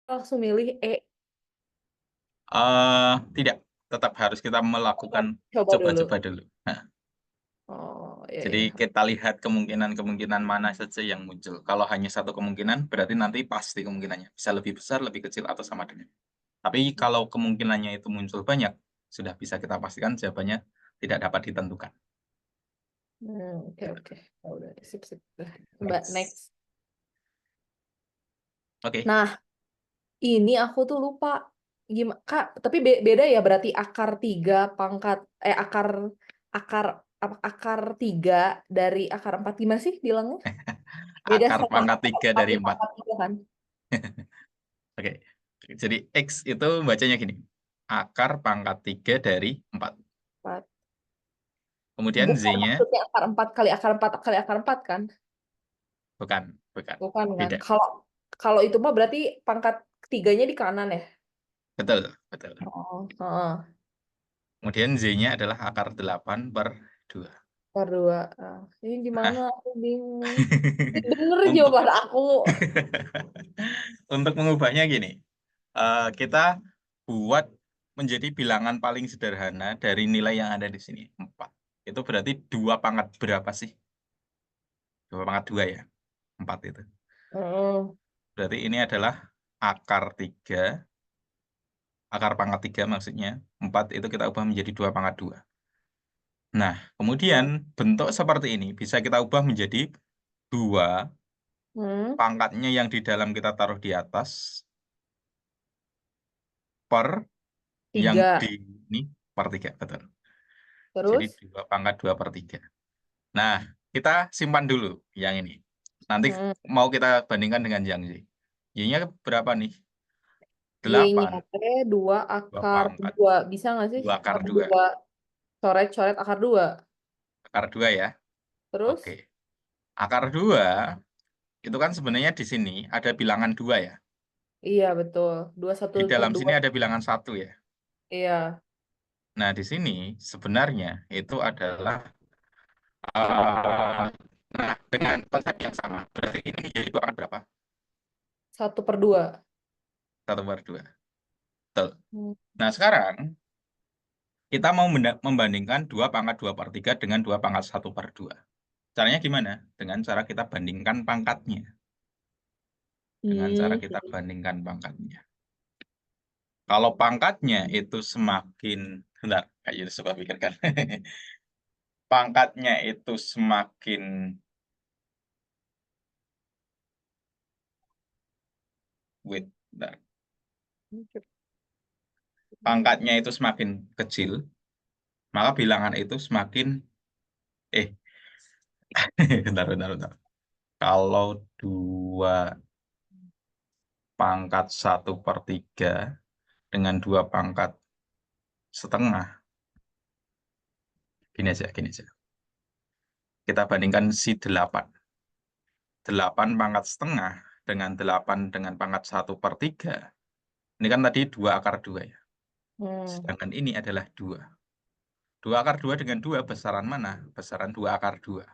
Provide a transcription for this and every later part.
langsung milih E. Tidak, tetap harus kita melakukan Coba dulu. coba-coba dulu. Nah, Oh, iya, jadi iya. kita lihat kemungkinan-kemungkinan mana saja yang muncul. Kalau hanya satu kemungkinan, berarti nanti pasti kemungkinannya. Bisa lebih besar, lebih kecil, atau sama dengan. Tapi kalau kemungkinannya itu muncul banyak, sudah bisa kita pastikan jawabannya tidak dapat ditentukan. Oke, oke. Oh, udah, sip, sip. Udah. Mbak, Next. next. Oke. Nah, ini aku tuh lupa. Gimana, Kak? Tapi beda ya berarti akar 3 pangkat, akar, akar, akar 3 dari akar 4 gimana sih bilangnya? Beda Akar sama pangkat akar 3 4 dari di 4. pangkat 3 kan? Oke. Jadi X itu bacanya gini. Akar pangkat 3 dari 4. 4. Kemudian Bukan Z-nya, maksudnya akar 4 kali akar 4 kali akar 4 kan? bukan, bukan. Bukan kan? Beda. Kalau kalau itu mah berarti pangkat tiganya di kanan ya? Betul, betul. Oh, heeh. Kemudian Z-nya adalah akar 8 per 2. Per 2. Ini gimana? Nah, Aku bingung. Ini bener untuk jawaban aku. untuk mengubahnya gini, kita buat menjadi bilangan paling sederhana dari nilai yang ada di sini, 4. Itu berarti 2 pangkat berapa sih? 2 pangkat 2 ya, 4 itu. Heeh. Berarti ini adalah akar 3, akar pangkat 3 maksudnya. 4 itu kita ubah menjadi 2 pangkat 2. Nah, kemudian bentuk seperti ini bisa kita ubah menjadi 2 Hmm. pangkatnya yang di dalam kita taruh di atas per yang di 3. ini per 3, betul. Jadi Terus? 2 pangkat 2 per 3. Nah, kita simpan dulu yang ini. Nanti Hmm. mau kita bandingkan dengan yang Y. Y-nya berapa nih? Y-nya 8, 2 2 akar pangkat, 2. Bisa nggak sih? 2 akar Akar 2. 2. Coret-coret akar 2. Akar 2 ya. Oke. Terus? Akar 2 itu kan sebenarnya di sini ada bilangan 2 ya. Iya, betul. 2 1 Di per dalam 2. sini ada bilangan 1 ya. Iya. Nah, di sini sebenarnya itu adalah eh, nah, dengan konsep yang sama. Berarti ini jadi 2 akan berapa? 1 per 2. 1 per 2. Betul. Hmm. Nah, sekarang kita mau membandingkan 2 pangkat 2 per 3 dengan 2 pangkat 1 per 2. Caranya gimana? Dengan cara kita bandingkan pangkatnya. Dengan cara Hmm. kita bandingkan pangkatnya. Kalau pangkatnya itu semakin, bentar, Kak Yunus coba pikirkan. Pangkatnya itu semakin, wait, bentar. Pangkatnya itu semakin kecil, maka bilangan itu semakin, eh, bentar, bentar, bentar. Kalau 2 pangkat 1 per 3 dengan 2 pangkat setengah, gini aja, gini aja. Kita bandingkan si 8. 8 pangkat setengah dengan 8 dengan pangkat 1 per 3. Ini kan tadi 2 akar 2 ya. Hmm. Sedangkan ini adalah 2. 2 akar 2 dengan 2 besaran mana? Besaran 2 akar 2.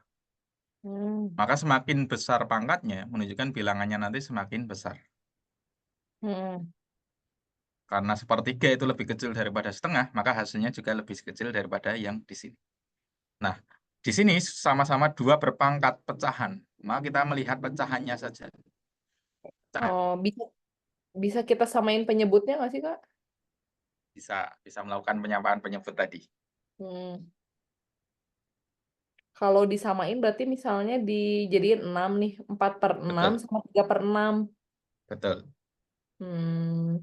Hmm. Maka semakin besar pangkatnya, menunjukkan bilangannya nanti semakin besar. Hmm. Karena sepertiga itu lebih kecil daripada setengah, maka hasilnya juga lebih kecil daripada yang di sini. Nah, di sini sama-sama 2 berpangkat pecahan. Maka kita melihat pecahannya saja. Pecahan. Oh, bisa bisa kita samain penyebutnya nggak sih, Kak? Bisa bisa melakukan penyampaian penyebut tadi. Hmm. Kalau disamain berarti misalnya dijadiin 6 nih. 4 per 6 Betul, sama 3 per 6. betul. Hmm.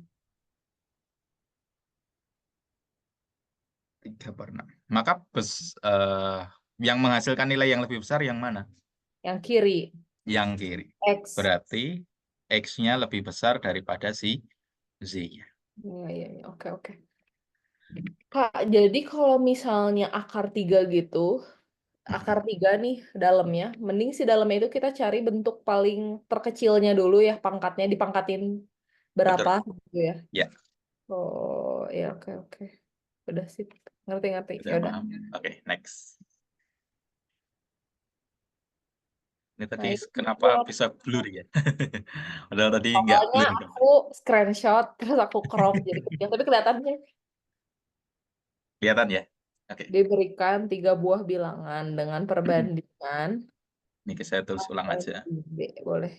3 per 6. Maka yang menghasilkan nilai yang lebih besar yang mana? Yang kiri. Yang kiri. X. Berarti X-nya lebih besar daripada si Z-nya. Iya, iya, iya. Oke, oke. Kak, jadi kalau misalnya akar 3 gitu, akar 3 nih dalamnya, mending si dalamnya itu kita cari bentuk paling terkecilnya dulu ya, pangkatnya dipangkatin berapa Betul. gitu ya. Ya, Oh, ya, oke, oke. Udah sih. Ngerti-ngerti. Ya sudah udah. paham. Oke, next. Ini Nah, tadi itu kenapa buat bisa blur ya? Padahal tadi nggak awalnya blur. aku screenshot terus aku crop jadi kecil, tapi kelihatannya Kelihatan ya? Oke. diberikan 3 buah bilangan dengan perbandingan Ini saya tulis A ulang dan aja. B. Boleh.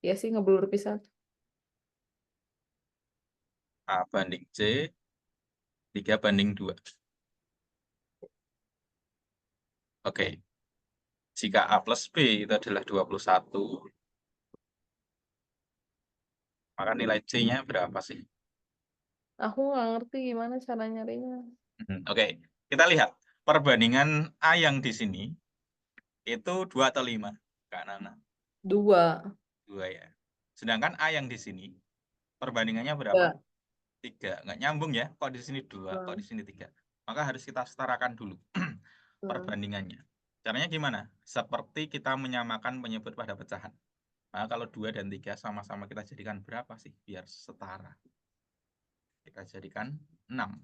Ya sih ngeblur pisan. A banding C, 3 banding 2. Oke. Jika A plus B itu adalah 21, maka nilai C-nya berapa sih? Aku nggak ngerti gimana cara nyarinya. Oke. Kita lihat. Perbandingan A yang di sini itu 2 atau 5? Kak Nana. 2. 2 ya. Sedangkan A yang di sini, perbandingannya berapa? Ya. 3. Nggak nyambung ya. Kok di sini 2, kok Hmm. di sini 3. Maka harus kita setarakan dulu Hmm. perbandingannya. Caranya gimana? Seperti kita menyamakan penyebut pada pecahan. Nah, kalau 2 dan 3 sama-sama kita jadikan berapa sih? Biar setara. Kita jadikan 6.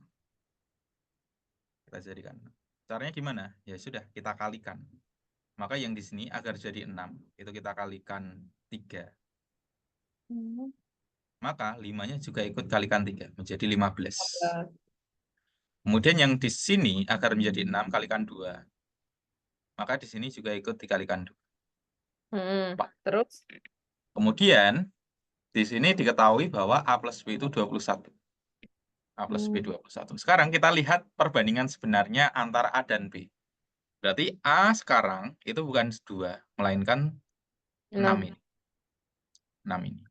Kita jadikan 6. Caranya gimana? Ya sudah, kita kalikan. Maka yang di sini agar jadi 6, itu kita kalikan 3. Hmm. Maka 5-nya juga ikut kalikan 3, menjadi 15. Ya. Kemudian yang di sini agar menjadi 6 kalikan 2. Maka di sini juga ikut dikalikan 2. Hmm. Terus? Kemudian di sini diketahui bahwa A plus B itu 21. A plus B Hmm. 21. Sekarang kita lihat perbandingan sebenarnya antara A dan B. Berarti A sekarang itu bukan 2, melainkan 6 6. ini. 6 ini.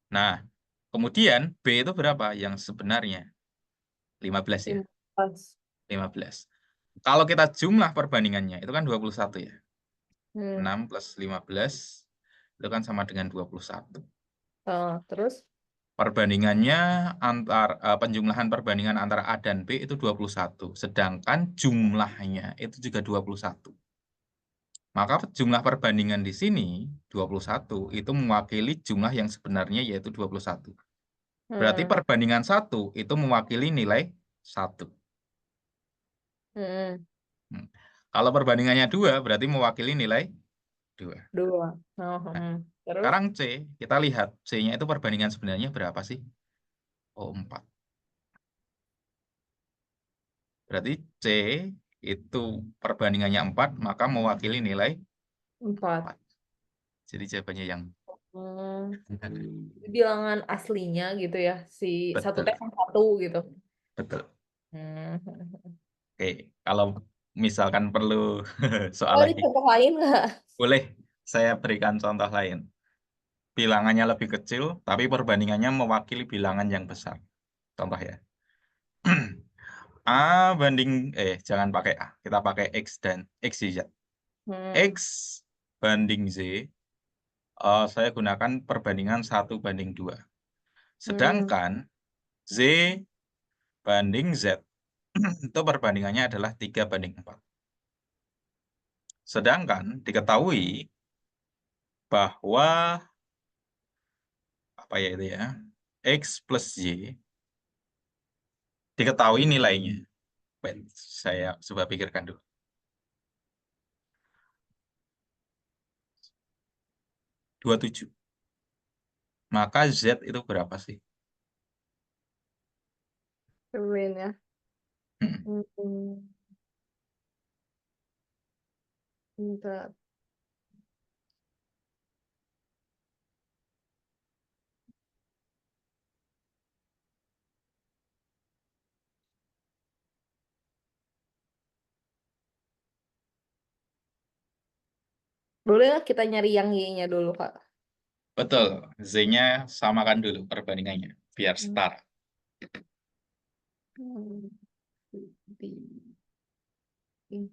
Nah, kemudian B itu berapa yang sebenarnya? 15 ya. 15. 15. Kalau kita jumlah perbandingannya itu kan 21 ya. Hmm. 6 plus 15 itu kan sama dengan 21. Terus? Perbandingannya penjumlahan perbandingan antara A dan B itu 21. Sedangkan jumlahnya itu juga 21. Maka jumlah perbandingan di sini 21 itu mewakili jumlah yang sebenarnya yaitu 21. Berarti Hmm. perbandingan 1 itu mewakili nilai 1. Hmm. Kalau perbandingannya 2 berarti mewakili nilai 2. 2. Nah, Terus? sekarang C, kita lihat C-nya itu perbandingan sebenarnya berapa sih? Oh, 4. Berarti C itu perbandingannya 4, maka mewakili nilai 4. 4. Jadi jawabannya yang Hmm. Bilangan aslinya gitu ya. Si satu betul. T sama 1 gitu. Betul. Hmm. Oke, kalau misalkan perlu soal Oh, ada lagi, contoh lain nggak? boleh saya berikan contoh lain. Bilangannya lebih kecil, tapi perbandingannya mewakili bilangan yang besar. Contoh ya. A banding, jangan pakai A, kita pakai X dan X Z. Hmm. X banding Z, saya gunakan perbandingan 1:2. Hmm. Sedangkan Z banding Z, itu perbandingannya adalah 3:4. Sedangkan diketahui bahwa apa ya itu ya, X plus Y diketahui nilainya. Wait, saya coba pikirkan dulu. 27. Maka Z itu berapa sih? Keren ya. Hmm, Hmm. Bentar. Boleh nggak kita nyari yang Y-nya dulu, Kak? Betul, Z-nya samakan dulu perbandingannya, biar Hmm. setara. Hmm. Di- Hmm.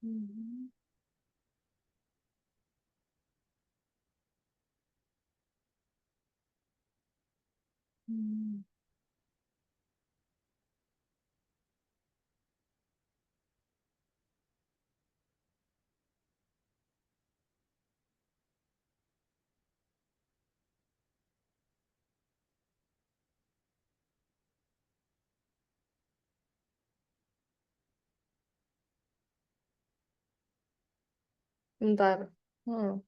Hmm. Hmm. Bentar. Hmm.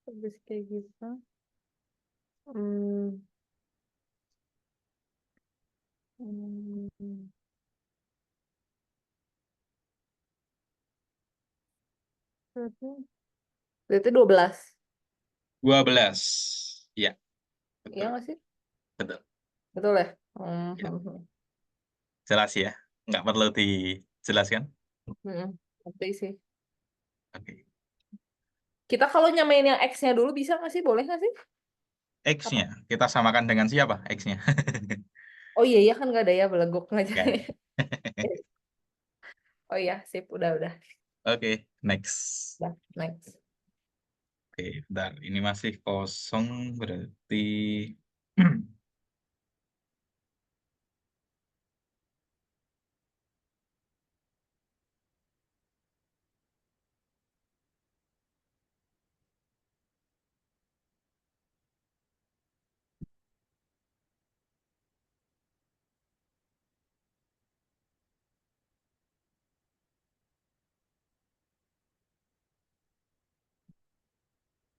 Habis kayak gitu. Hmm. Hmm. Berarti 12. 12. Ya, Iya betul. nggak sih? Betul. Betul ya? Ya. Jelas ya? Nggak perlu dijelaskan? Ngerti sih. Oke. Kita kalau nyamain yang X-nya dulu bisa nggak sih? Boleh nggak sih? Apa? X-nya, kita samakan dengan siapa X-nya? Oh iya, iya kan nggak ada ya, belegok aja. Nggak ada. Oh iya, sip. Udah. Oke, next. Udah, next. Oke, bentar. Ini masih kosong, berarti...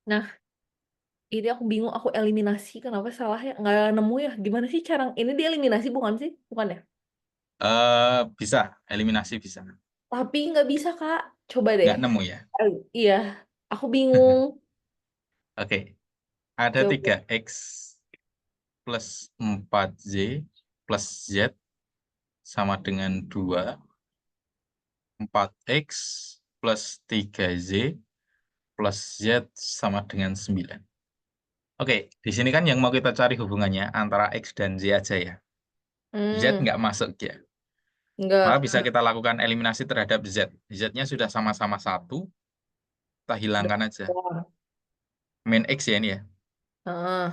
Nah, ini aku bingung, aku eliminasi. Kenapa salah ya? Nggak nemu ya. Gimana sih cara... Ini dieliminasi bukan sih? Bukan ya? bisa, eliminasi bisa. Tapi nggak bisa, Kak. Coba deh. Nggak nemu ya? Iya, aku bingung. Oke, ada Coba. 3X plus 4Z plus Z sama dengan 2. 4X plus 3Z plus Z sama dengan 9. Oke, di sini kan yang mau kita cari hubungannya antara X dan Z aja ya. Z Hmm, nggak masuk ya. Maka nggak. bisa kita lakukan eliminasi terhadap Z. Z-nya sudah sama-sama 1, kita Udah. hilangkan aja. Doang. Main X ya ini ya. Heeh.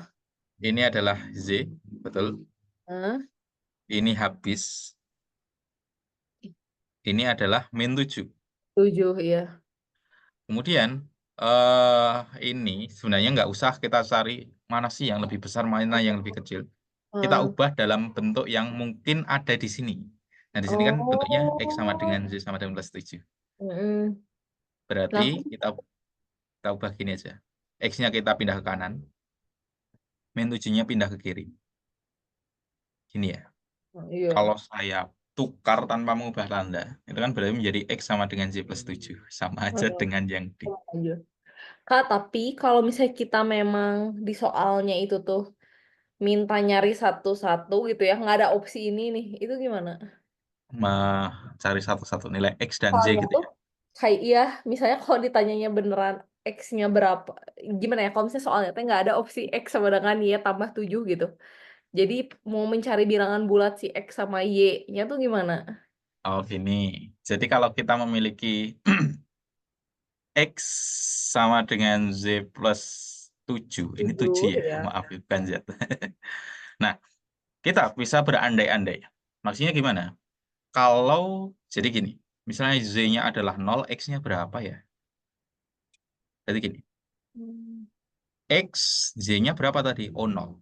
Ini adalah Z, betul. Heeh. Ini habis. Ini adalah min 7. 7, ya. Kemudian ini sebenarnya nggak usah kita cari mana sih yang lebih besar, mana yang lebih kecil. Kita Heeh. ubah dalam bentuk yang mungkin ada di sini. Nah, di sini kan bentuknya X sama dengan Oh. Z sama dengan plus 7. Mm-mm. Berarti Nah, kita ubah gini aja. X-nya kita pindah ke kanan, min 7-nya pindah ke kiri. Gini ya. iya. Kalau saya tukar tanpa mengubah tanda, itu kan berarti menjadi X sama dengan Z plus 7. Sama aja Heeh. dengan yang di. Lanjut. Kak, tapi kalau misalnya kita memang di soalnya itu tuh minta nyari satu-satu gitu ya, nggak ada opsi ini nih, itu gimana? Cari satu-satu nilai X dan Z Soalnya gitu tuh ya. kayak iya, misalnya kalau ditanyanya beneran X-nya berapa, gimana ya? Kalau misalnya soalnya tuh nggak ada opsi X sama dengan Y tambah 7 gitu. Jadi mau mencari bilangan bulat si X sama Y-nya tuh gimana? Oh, gini. Jadi kalau kita memiliki X sama dengan Z plus 7. Ini 7 7 ya, ya. maaf bukan Z. Nah, kita bisa berandai-andai. Maksudnya gimana? Kalau, jadi gini, misalnya Z-nya adalah 0, X-nya berapa ya? Jadi gini, Hmm. X, Z-nya berapa tadi? Oh, 0.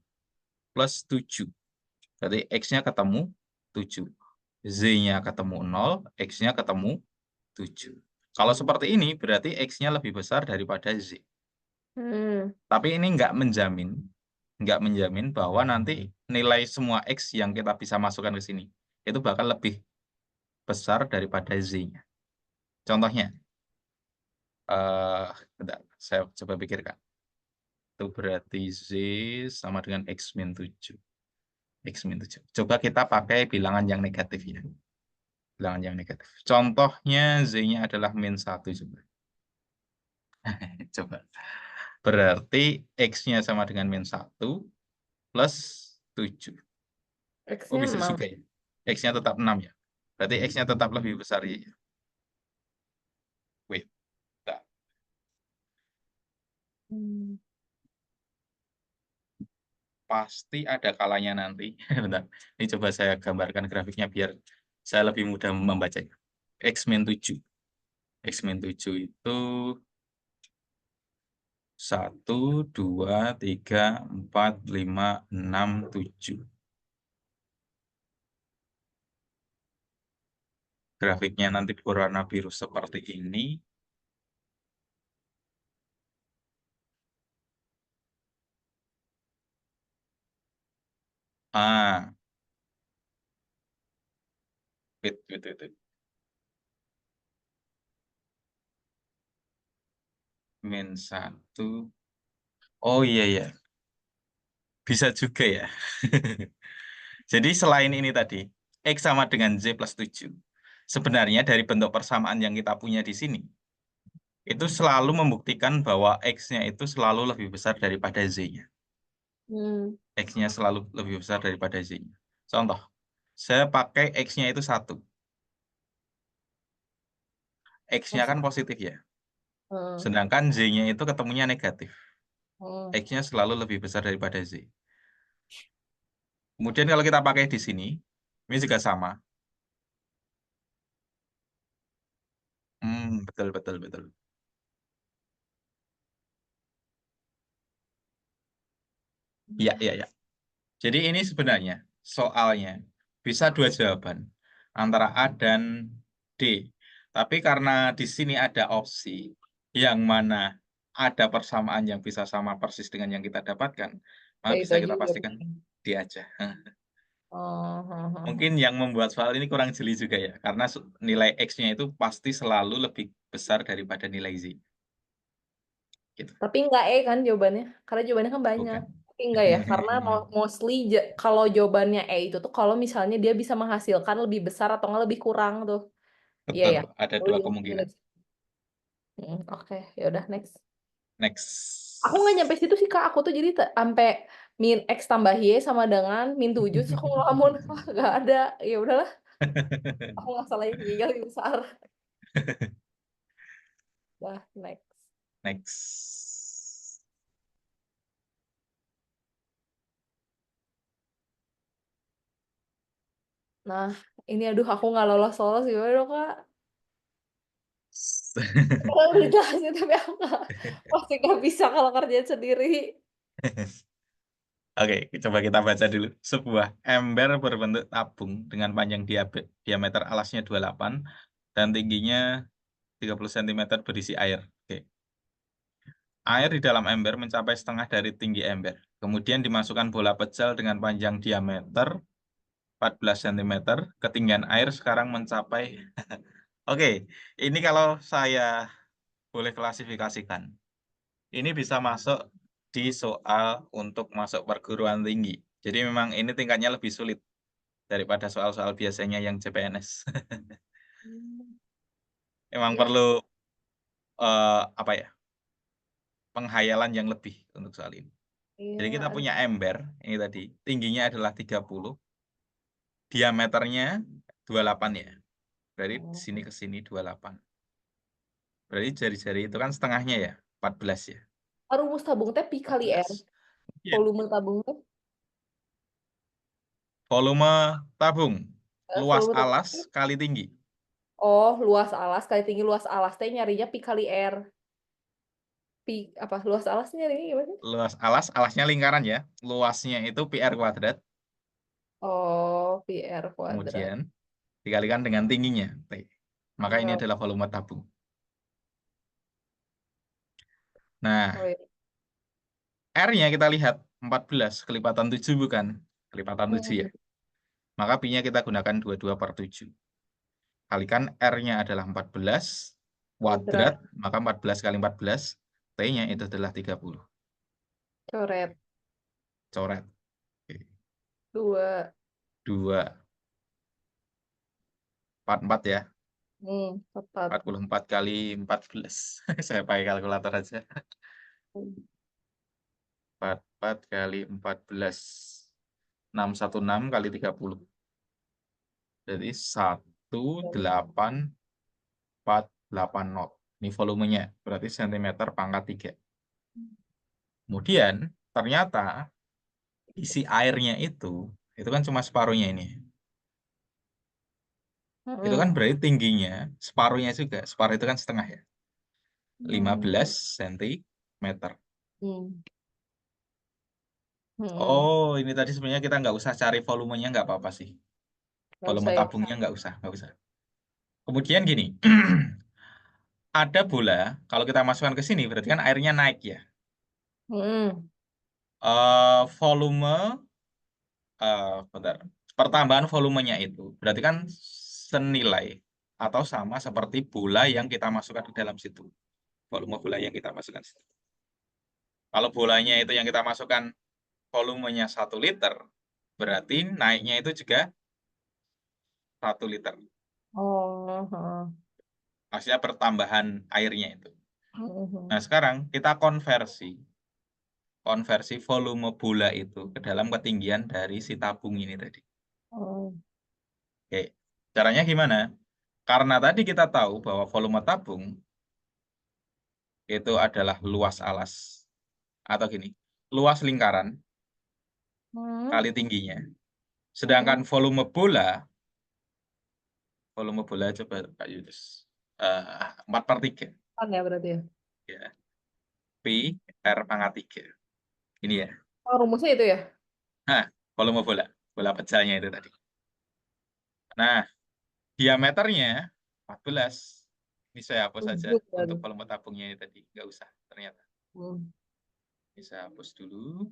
Plus 7. Berarti X-nya ketemu 7. Z-nya ketemu 0, X-nya ketemu 7. Kalau seperti ini, berarti X-nya lebih besar daripada Z. Hmm. Tapi ini nggak menjamin bahwa nanti nilai semua X yang kita bisa masukkan ke sini itu bakal lebih besar daripada Z-nya. Contohnya, bentar, saya coba pikirkan. Itu berarti Z sama dengan X min 7. X min 7. Coba kita pakai bilangan yang negatif ya. Bilangan yang negatif. Contohnya Z-nya adalah min 1. Coba. Coba. Berarti X-nya sama dengan min 1 plus 7. Oh, X-nya bisa 6. juga ya. X-nya tetap 6 ya. Berarti X-nya tetap lebih besar ya. Wait, bentar. Hmm. Pasti ada kalanya nanti. Bentar. Ini coba saya gambarkan grafiknya biar Saya lebih mudah membacanya. X min 7. X min 7 itu 1, 2, 3, 4, 5, 6, 7. Grafiknya nanti berwarna biru seperti ini. Ah, wait. Min 1. Oh iya ya, bisa juga ya. Jadi selain ini tadi, X sama dengan Z plus 7. Sebenarnya dari bentuk persamaan yang kita punya di sini, itu selalu membuktikan bahwa X-nya itu selalu lebih besar daripada Z-nya. Hmm. X-nya selalu lebih besar daripada Z-nya. Contoh, saya pakai X-nya itu 1. X-nya Mas. kan positif ya. Hmm. Sedangkan Z-nya itu ketemunya negatif. Hmm. X-nya selalu lebih besar daripada Z. Kemudian kalau kita pakai di sini, ini juga sama. Betul. Iya. Jadi ini sebenarnya soalnya bisa dua jawaban antara A dan D. Tapi karena di sini ada opsi yang mana ada persamaan yang bisa sama persis dengan yang kita dapatkan, Ya maka itu bisa aja kita pastikan jawabannya. D aja. Oh, Mungkin yang membuat soal ini kurang jeli juga ya, karena nilai X-nya itu pasti selalu lebih besar daripada nilai Z. Gitu. Tapi enggak kan jawabannya, karena jawabannya kan banyak. Bukan. Tapi enggak ya, karena mostly kalau jawabannya itu tuh kalau misalnya dia bisa menghasilkan lebih besar atau enggak lebih kurang tuh. Iya Betul, ya. ada Lu dua juga kemungkinan. Oke, ya udah next. Aku nggak Next. nyampe situ sih Kak, aku tuh jadi sampai min X tambah Y sama dengan min 7 sih aku ngelamun. Wah, nggak ada. Ya udahlah, aku nggak salah yang Y lebih besar. Dah, next. Next. Nah, ini aduh aku nggak lolos gimana dong Kak? Aku udah jelasin tapi aku pasti nggak bisa kalau kerjaan sendiri. Oke, coba kita baca dulu. Sebuah ember berbentuk tabung dengan panjang diameter alasnya 28 dan tingginya 30 cm berisi air. Oke. Air di dalam ember mencapai setengah dari tinggi ember. Kemudian dimasukkan bola pecel dengan panjang diameter 14 cm. Ketinggian air sekarang mencapai... Oke, ini kalau saya boleh klasifikasikan. Ini bisa masuk di soal untuk masuk perguruan tinggi. Jadi memang ini tingkatnya lebih sulit daripada soal-soal biasanya yang CPNS. Memang Iya, perlu apa ya? Penghayalan yang lebih untuk soal ini. Jadi iya, kita punya ember, ini tadi, tingginya adalah 30, diameternya 28 ya. Dari sini ke sini 28. Berarti jari-jari itu kan setengahnya ya, 14 ya. rumus tabung teh pi kali R. 14. Iya. Volume tabung teh, Volume tabung, luas volume tabung alas teh. kali tinggi. Oh, luas alas kali tinggi luas alas teh nyarinya pi kali R. Pi apa luas alasnya nyarinya gimana sih? Luas alas, alasnya lingkaran ya. Luasnya itu PR kuadrat. Oh, pi R kuadrat. Kemudian dikalikan dengan tingginya, T. Maka ini Oh, adalah volume tabung. Nah, oh iya. R-nya kita lihat 14, kelipatan 7 bukan? Kelipatan 7 ya. Hmm, Maka pi-nya kita gunakan 22 per 7. Kalikan R-nya adalah 14, kuadrat, kuadrat. maka 14 kali 14, T-nya itu adalah 30. Coret. Coret. Oke. 2. 2, 44 ya. Tepat. 44 kali 14. Saya pakai kalkulator aja. 44 kali 14. 616 kali 30. Jadi 18480. Ini volumenya. Berarti cm pangkat 3. Kemudian ternyata isi airnya itu kan cuma separuhnya ini. Itu kan Mm-mm. berarti tingginya separuhnya juga. Separuh itu kan setengah ya. 15 Mm. cm. Mm. Mm-mm. Oh, ini tadi sebenarnya kita nggak usah cari volumenya, nggak apa-apa sih. Nggak Volume usah ya. tabungnya nggak usah, nggak usah. Kemudian gini, ada bola, kalau kita masukkan ke sini berarti kan airnya naik ya. Mm-mm. Volume, bentar, pertambahan volumenya itu berarti kan senilai atau sama seperti bola yang kita masukkan ke dalam situ. Volume bola yang kita masukkan situ. Kalau bolanya itu yang kita masukkan volumenya 1 liter, berarti naiknya itu juga 1 liter. Oh, heeh. Maksudnya pertambahan airnya itu. Nah, Mhm. sekarang kita konversi volume bola itu ke dalam ketinggian dari si tabung ini tadi. Oh. Oke, caranya gimana? Karena tadi kita tahu bahwa volume tabung itu adalah luas alas atau gini, luas lingkaran Hmm. kali tingginya. Hmm. Sedangkan volume bola coba Pak Yunus, 4/3 Kan ya berarti ya. ya, Pi R pangkat 3. Ini ya. Oh, rumusnya itu ya? Nah, volume bola, bola pecahnya itu tadi. Nah, diameternya 14. Ini saya hapus saja 7 untuk berarti. volume tabungnya ini tadi. Nggak usah, ternyata. Hmm. Ini saya hapus dulu.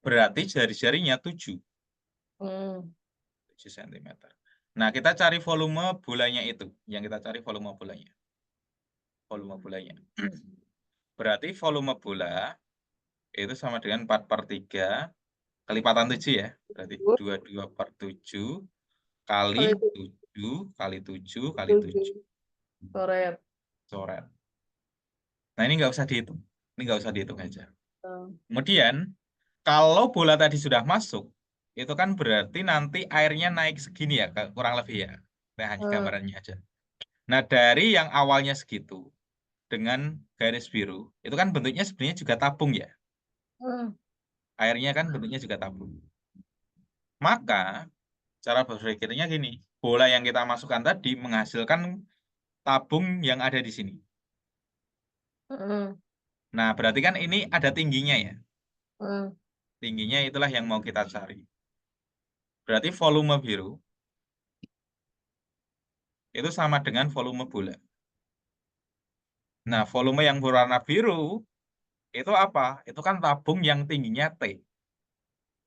Berarti jari-jarinya Hmm. 7 cm. Nah, kita cari volume bolanya itu. Yang kita cari volume bolanya. Volume bolanya. Berarti volume bola itu sama dengan 4/3 kelipatan 7 ya. Berarti 22/7 kali Kali 7 kali 7 kali 7. 7 coret. Coret. Nah, ini nggak usah dihitung. Ini nggak usah dihitung aja. Hmm. Kemudian, kalau bola tadi sudah masuk, itu kan berarti nanti airnya naik segini ya, kurang lebih ya. Nah, hanya Hmm. gambarannya aja. Nah, dari yang awalnya segitu, dengan garis biru, itu kan bentuknya sebenarnya juga tabung ya. Hmm. Airnya kan bentuknya juga tabung. Maka, cara berpikirnya gini, bola yang kita masukkan tadi menghasilkan tabung yang ada di sini. Hmm. Nah, berarti kan ini ada tingginya ya. Hmm. Tingginya itulah yang mau kita cari. Berarti volume biru itu sama dengan volume bola. Nah, volume yang berwarna biru itu apa? Itu kan tabung yang tingginya T.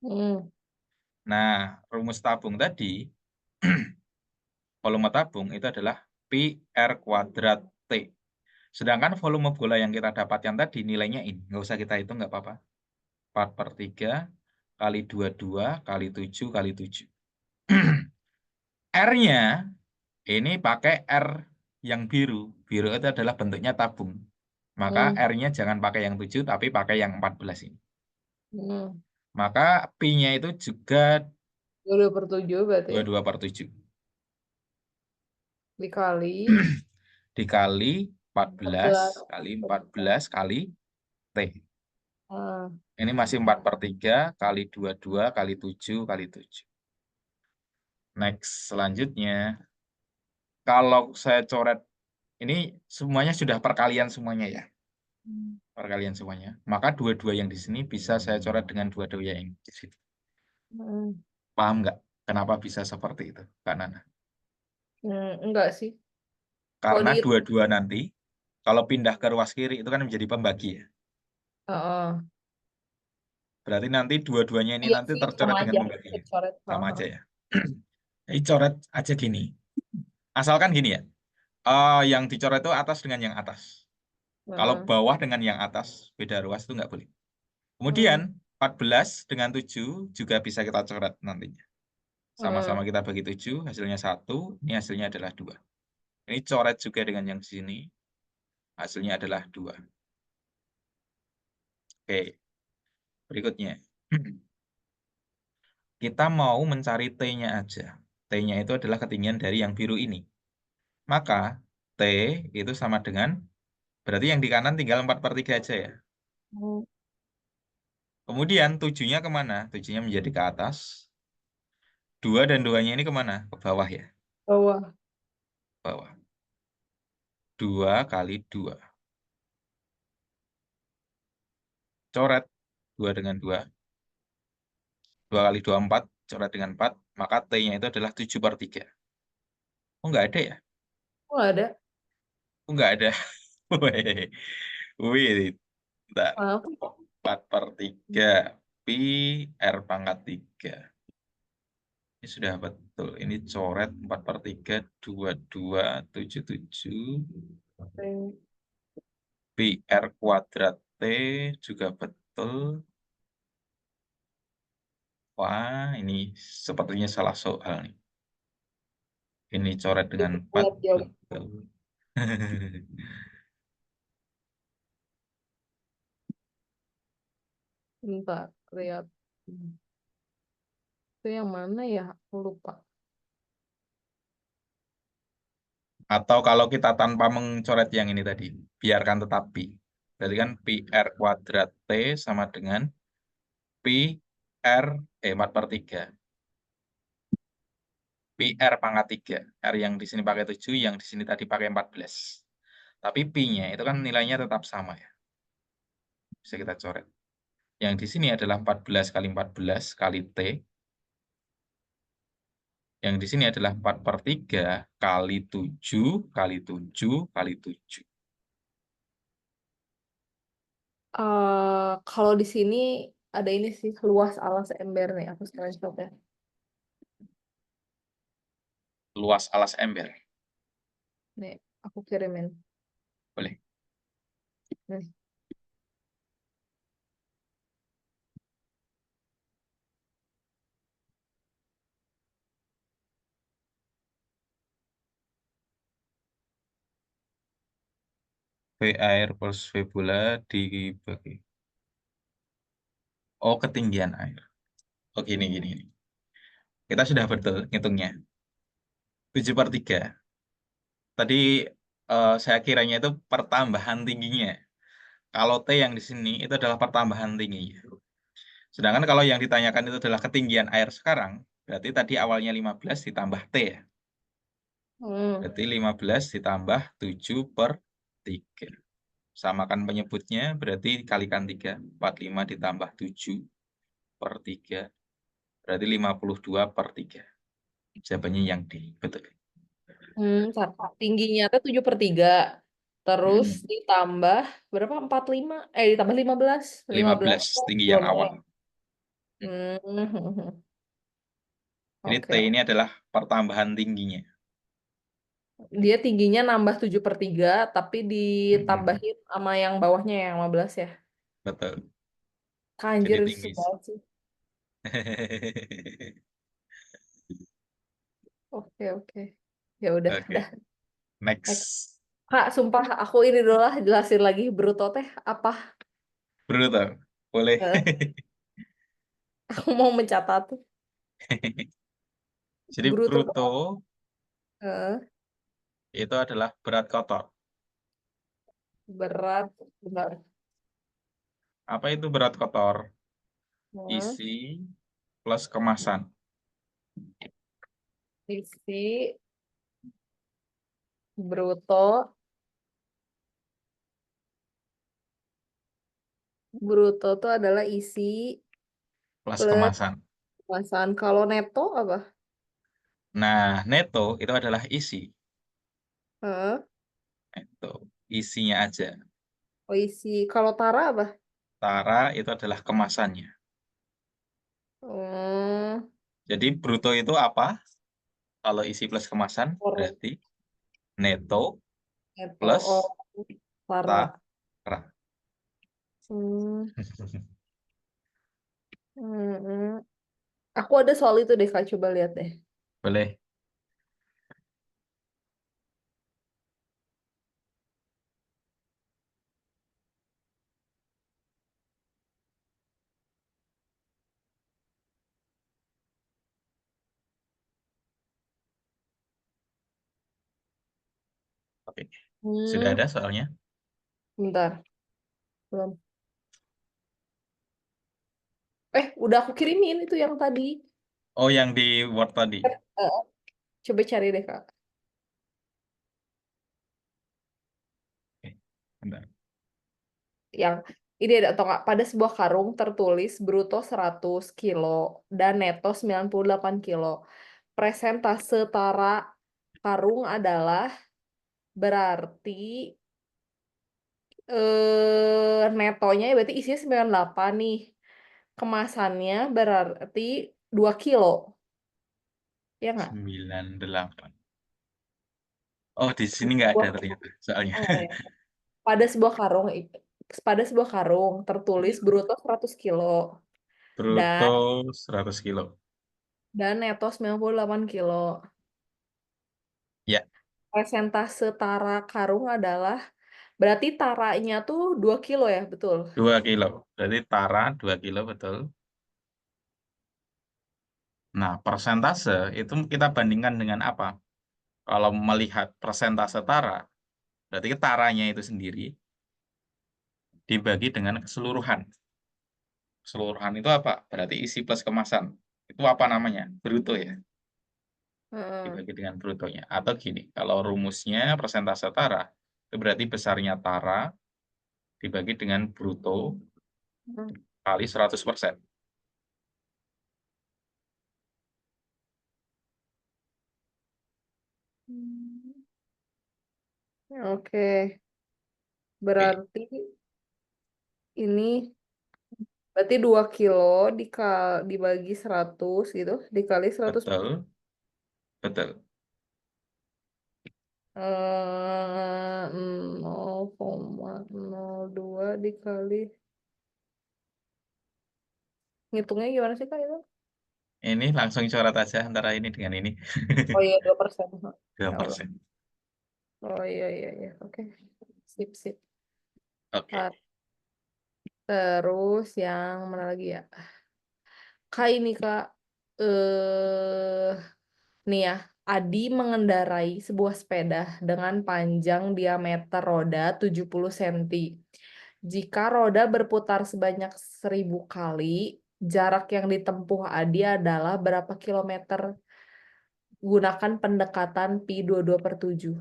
Hmm. Nah, rumus tabung tadi, volume tabung itu adalah Pi R kuadrat T. Sedangkan volume bola yang kita dapatkan tadi nilainya ini. Nggak usah kita hitung, nggak apa-apa. 4/3 kali 22 kali 7 kali 7. R-nya ini pakai R yang biru. Biru itu adalah bentuknya tabung. Maka Hmm. R-nya jangan pakai yang 7, tapi pakai yang 14 ini. Hmm. Maka Pi-nya itu juga 2/7 berarti ya. 22/7. Dikali Dikali 14 14. kali 14 kali T. Ah. Ini masih 4/3 kali 22 kali 7 kali 7. Next, selanjutnya. Kalau saya coret, ini semuanya sudah perkalian semuanya ya. Perkalian semuanya. Maka dua-dua yang di sini bisa saya coret dengan dua-dua yang di sini. Hmm. Paham nggak? Kenapa bisa seperti itu, Kak Nana? Hmm. Enggak sih. Kalau Karena di dua-dua nanti, kalau pindah ke ruas kiri itu kan menjadi pembagi ya. Heeh. Berarti nanti dua-duanya ini Iya nanti sih, sama tercoret dengan aja. pembaginya. Coret. Sama Heeh. aja ya. Jadi coret aja gini. Asalkan gini ya. Yang dicoret itu atas dengan yang atas. Kalau Heeh. bawah dengan yang atas, beda ruas itu nggak boleh. Kemudian Hmm. 14 dengan 7 juga bisa kita coret nantinya. Sama-sama Hmm. kita bagi 7, hasilnya 1, ini hasilnya adalah 2. Ini coret juga dengan yang sini, hasilnya adalah 2. Oke, berikutnya. Kita mau mencari T-nya aja. T-nya itu adalah ketinggian dari yang biru ini. Maka T itu sama dengan, berarti yang di kanan tinggal 4/3 aja ya. Hmm. Kemudian 7-nya kemana? 7-nya menjadi ke atas. 2 dan 2-nya ini kemana? Ke bawah ya? Bawah. Bawah. 2 kali 2. Coret 2 dengan 2. 2 kali 2, 4. Coret dengan 4. Maka T-nya itu adalah 7/3. Oh, nggak ada ya? Oh, nggak ada. Oh, nggak ada. Wih, wih, bentar. Apa? 4/3. Pi R pangkat 3. Ini sudah betul. Ini coret 4/3. 2277. Pi R kuadrat T juga betul. Wah, ini sepertinya salah soal nih. Ini coret dengan 4. Lihat jawab. Betul. Bentar, lihat. Itu yang mana ya? Aku lupa. Atau kalau kita tanpa mencoret yang ini tadi, biarkan tetap pi. Jadi kan pi R kuadrat T sama dengan pi R 4/3. Pi R pangkat 3. R yang di sini pakai 7, yang di sini tadi pakai 14. Tapi pi-nya itu kan nilainya tetap sama ya. Bisa kita coret. Yang di sini adalah 14 kali 14 kali T. Yang di sini adalah 4/3 kali 7 kali 7 kali 7. Kalau di sini ada ini sih luas alas ember nih. Aku screenshot ya. Luas alas ember. Nih, aku kirimin. Boleh. Nih. V air plus V bola dibagi. Oh, ketinggian air. Oh, gini. Kita sudah betul ngitungnya. 7/3. Tadi saya kiranya itu pertambahan tingginya. Kalau T yang di sini itu adalah pertambahan tingginya. Sedangkan kalau yang ditanyakan itu adalah ketinggian air sekarang, berarti tadi awalnya 15 ditambah T ya. Hmm. Berarti 15 ditambah 7/3. Samakan penyebutnya, berarti kalikan 3. 45 ditambah 7/3. Berarti 52/3. Jawabannya yang D. Betul. Ntar. Tingginya tuh 7/3. Terus Hmm. ditambah berapa? 45. Ditambah 15. 15 15 tinggi yang belum E. awal. Hmm. Hmm. Ini T Oke. ini adalah pertambahan tingginya. Dia tingginya nambah 7/3, tapi Hmm. ditambahin sama yang bawahnya yang 15 ya. Betul. Jadi Anjir, tinggi. susah banget sih. Oke, oke. Ya udah, dah. Oke, Next. next. Kak, sumpah aku ini dulu lah jelasin lagi bruto teh apa. Bruto. Boleh. Eh, aku mau mencatat tuh. Jadi Bruto tuh bruto eh, itu adalah berat kotor. berat, benar. Apa itu berat kotor? Eh, Isi plus kemasan. isi bruto, bruto tuh adalah isi Plus plus kemasan. kemasan. Kalau neto apa? Nah, neto itu adalah isi. Eh, Neto. Isinya aja. oh isi. Kalau tara apa? Tara itu adalah kemasannya. Hmm, Jadi bruto itu apa? Kalau isi plus kemasan per berarti neto neto. plus Oh, tara. tara. Hmm, hmm, hmm. Aku ada soal itu deh, Kak. Coba lihat deh. Boleh. Oke. Sudah Hmm, ada soalnya? bentar. Belum. Udah aku kirimin itu yang tadi. Oh, yang di Word tadi. Eh, coba cari deh Kak. Oke, bentar. Yang ini ada atau nggak, pada sebuah karung tertulis bruto 100 kilo dan neto 98 kilo. Presentase tara karung adalah berarti netonya berarti isinya 98 nih. Kemasannya berarti 2 kilo. Ya nggak? 98. Oh, di sini nggak ada Sebuah- ternyata soalnya. oh, ya. Pada sebuah karung tertulis bruto 100 kilo dan Bruto 100 kilo. neto 98 kilo. Ya, Persentase tara karung adalah berarti taranya tuh 2 kilo ya, betul? 2 kilo. Berarti tara 2 kilo, betul. Nah, persentase itu kita bandingkan dengan apa? Kalau melihat persentase tara, berarti taranya itu sendiri dibagi dengan keseluruhan. Keseluruhan itu apa? Berarti isi plus kemasan. Itu apa namanya? Bruto ya. Heeh. Dibagi dengan brutonya. Atau gini, kalau rumusnya persentase tara, itu berarti besarnya tara dibagi dengan bruto kali 100%. Oke, Oke, berarti ini berarti 2 kilo dibagi 100 gitu, dikali 100 betul, betul. 0,02 dikali, ngitungnya gimana sih Kak itu? Ini langsung coret aja antara ini dengan ini. Oh iya 2%. dua Ya Allah. persen. Oh iya iya iya. Oke. Sip sip. Oke, Ah, terus yang mana lagi ya? Kak ini Kak, eh nih ya, Adi mengendarai sebuah sepeda dengan panjang diameter roda 70 cm. Jika roda berputar sebanyak 1000 kali, jarak yang ditempuh Adi adalah berapa kilometer? Gunakan pendekatan pi 22/7.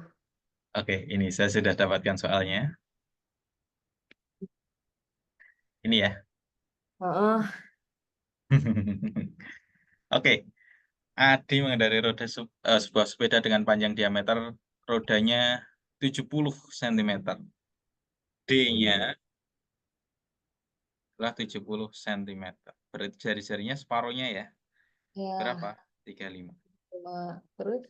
oke, ini saya sudah dapatkan soalnya. Ini ya. Heeh. Oke, Adi mengendarai sebuah sepeda dengan panjang diameter rodanya 70 cm. D-nya adalah 70 cm. Berarti jari-jarinya separuhnya ya. Berapa? Ya, 35. terus.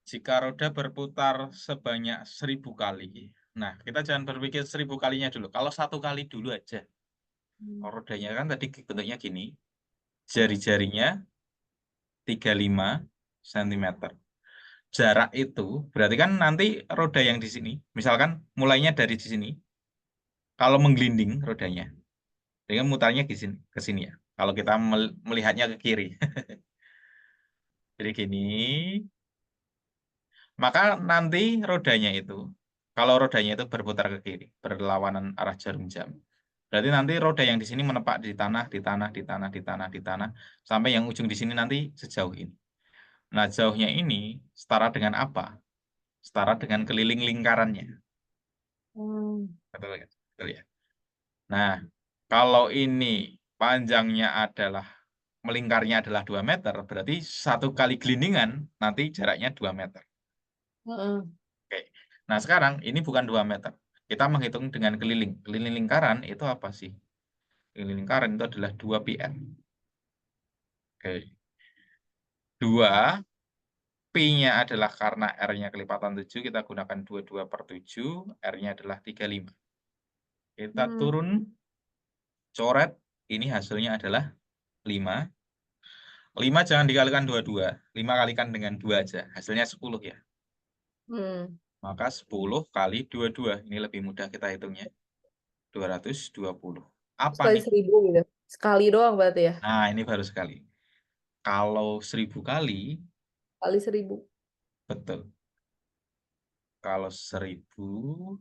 Jika roda berputar sebanyak 1000 kali. Nah, kita jangan berpikir 1000 kalinya dulu. Kalau 1 kali dulu aja. Hmm. Kalau rodanya kan tadi bentuknya gini. Jari-jarinya 35 cm. Jarak itu berarti kan nanti roda yang di sini, misalkan mulainya dari di sini, kalau menggelinding rodanya, dengan mutarnya ke sini ya. Kalau kita melihatnya ke kiri. Jadi gini, maka nanti rodanya itu, kalau rodanya itu berputar ke kiri, berlawanan arah jarum jam. Berarti nanti roda yang di sini menepak di tanah, di tanah, di tanah, di tanah, di tanah, sampai yang ujung di sini nanti sejauh ini. Nah, jauhnya ini setara dengan apa? Setara dengan keliling lingkarannya. Hmm. Betul ya? Betul ya? Nah, kalau ini panjangnya adalah melingkarnya adalah 2 meter, berarti 1 kali gelindingan nanti jaraknya 2 meter. Heeh. Oke. Nah, sekarang ini bukan 2 meter. Kita menghitung dengan keliling. Keliling lingkaran itu apa sih? Keliling lingkaran itu adalah 2 pi r. Oke. 2 pi-nya adalah karena r-nya kelipatan 7, kita gunakan 22/7, r-nya adalah 35. Kita Hmm. turun, coret, ini hasilnya adalah 5. 5 jangan dikalikan 22. 5 kalikan dengan 2 aja. Hasilnya 10 ya. Hmm. Maka 10 kali 22. Ini lebih mudah kita hitungnya. 220. Apa Sekali nih? 1000 gitu. Sekali doang berarti ya. Nah, ini baru sekali. Kalau 1000 kali, Kali 1000. betul. Kalau 1000,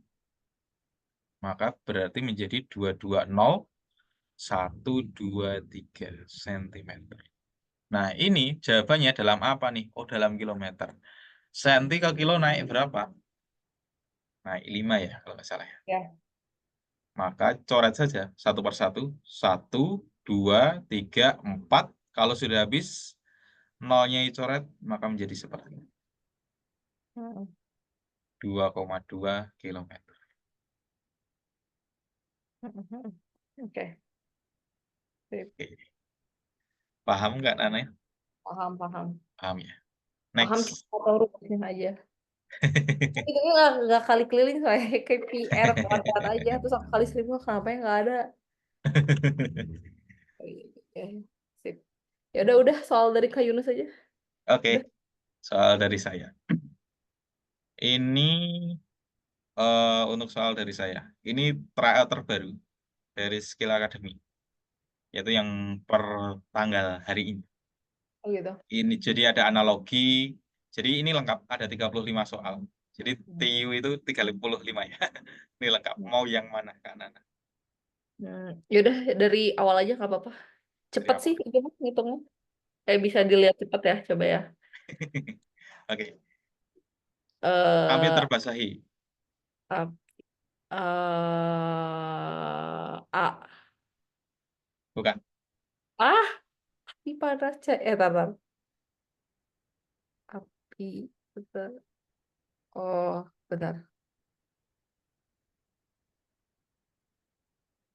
maka berarti menjadi 220,123 cm. Nah, ini jawabannya dalam apa nih? Oh, dalam kilometer. Senti ke kilo naik berapa? Naik 5 ya, kalau nggak salah ya. Ya. Maka coret saja satu per satu. 1, 2, 3, 4. Kalau sudah habis, nolnya dicoret, maka menjadi seperti ini. Hmm. 2,2 kilometer. Oke. Sip. Oke. Paham nggak, Nana? Paham, paham. Paham ya? Paham Next. atau rumusnya aja. Itu nggak kali keliling soalnya kayak PR kuadrat aja terus aku kali 1.000 kenapa ya nggak ada. Oke, sip. Ya udah soal dari Kak Yunus aja. Oke, Udah. soal dari saya. Ini untuk soal dari saya. Ini trial terbaru dari Skill Academy, yaitu yang per tanggal hari ini. Oh gitu. Ini jadi ada analogi. Jadi ini lengkap, ada 35 soal. Jadi TIU itu 35 ya. Ini lengkap. Mau yang mana, Kak Nana? Ya udah dari awal aja nggak apa-apa. Dari Cepet sih awal. itu mah ngitungnya. Kayak bisa dilihat cepet ya, coba ya. Oke. Api Eh terbasahi. ap- A. Bukan. Ah, api panas tar. Api, bentar. Oh, bentar.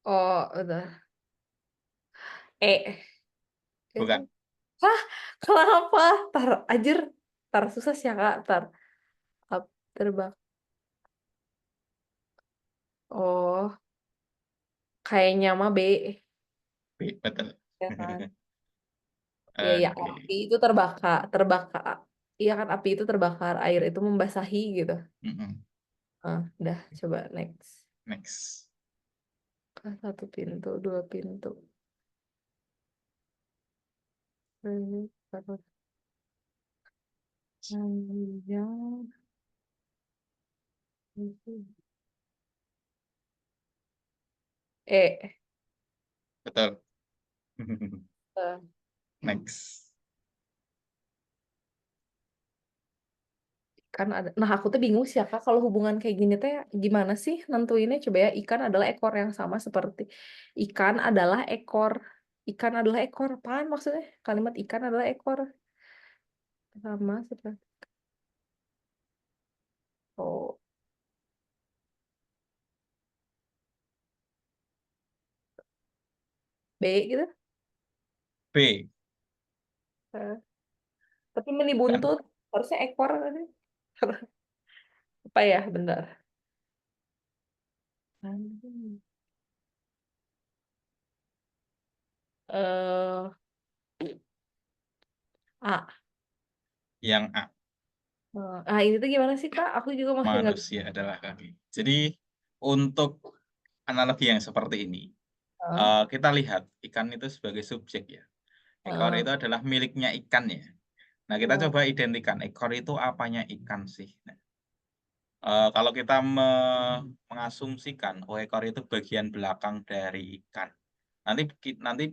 Oh, bentar. E. Ya kan? Bukan. Hah? Kenapa? Tar, anjir. Tar, susah sih ya, Kak. Tar. Ap, terbang. Oh, kayaknya mah B. B, betul. Ya kan? Iya, ya. Oke. Api itu terbakar. Terbakar. Iya kan, api itu terbakar. Air itu membasahi gitu. Mm-mm. Udah. Coba next. Next. Satu pintu, dua pintu. Ini, terus panjang. Eh, Betul. eh, Next. kan ada. Nah, aku tuh bingung sih ya Kak, kalau hubungan kayak gini teh gimana sih nentuinnya? Coba ya, ikan adalah ekor yang sama seperti ikan adalah ekor. Ikan adalah ekor. Apaan maksudnya? Kalimat ikan adalah ekor sama seperti oh, B gitu. B. Eh, Tapi meni Kan? buntut harusnya ekor kan? Apa ya? Bentar. Eh, A. Yang A. Ini tuh gimana sih Kak? Aku juga masih nggak. Manusia adalah kaki. Jadi untuk analogi yang seperti ini, Eh, kita lihat ikan itu sebagai subjek ya. Ekor eh, itu adalah miliknya ikan ya. Nah, kita eh, coba identikan ekor itu apanya ikan sih. Nah, kalau kita mengasumsikan, oh ekor itu bagian belakang dari ikan. Nanti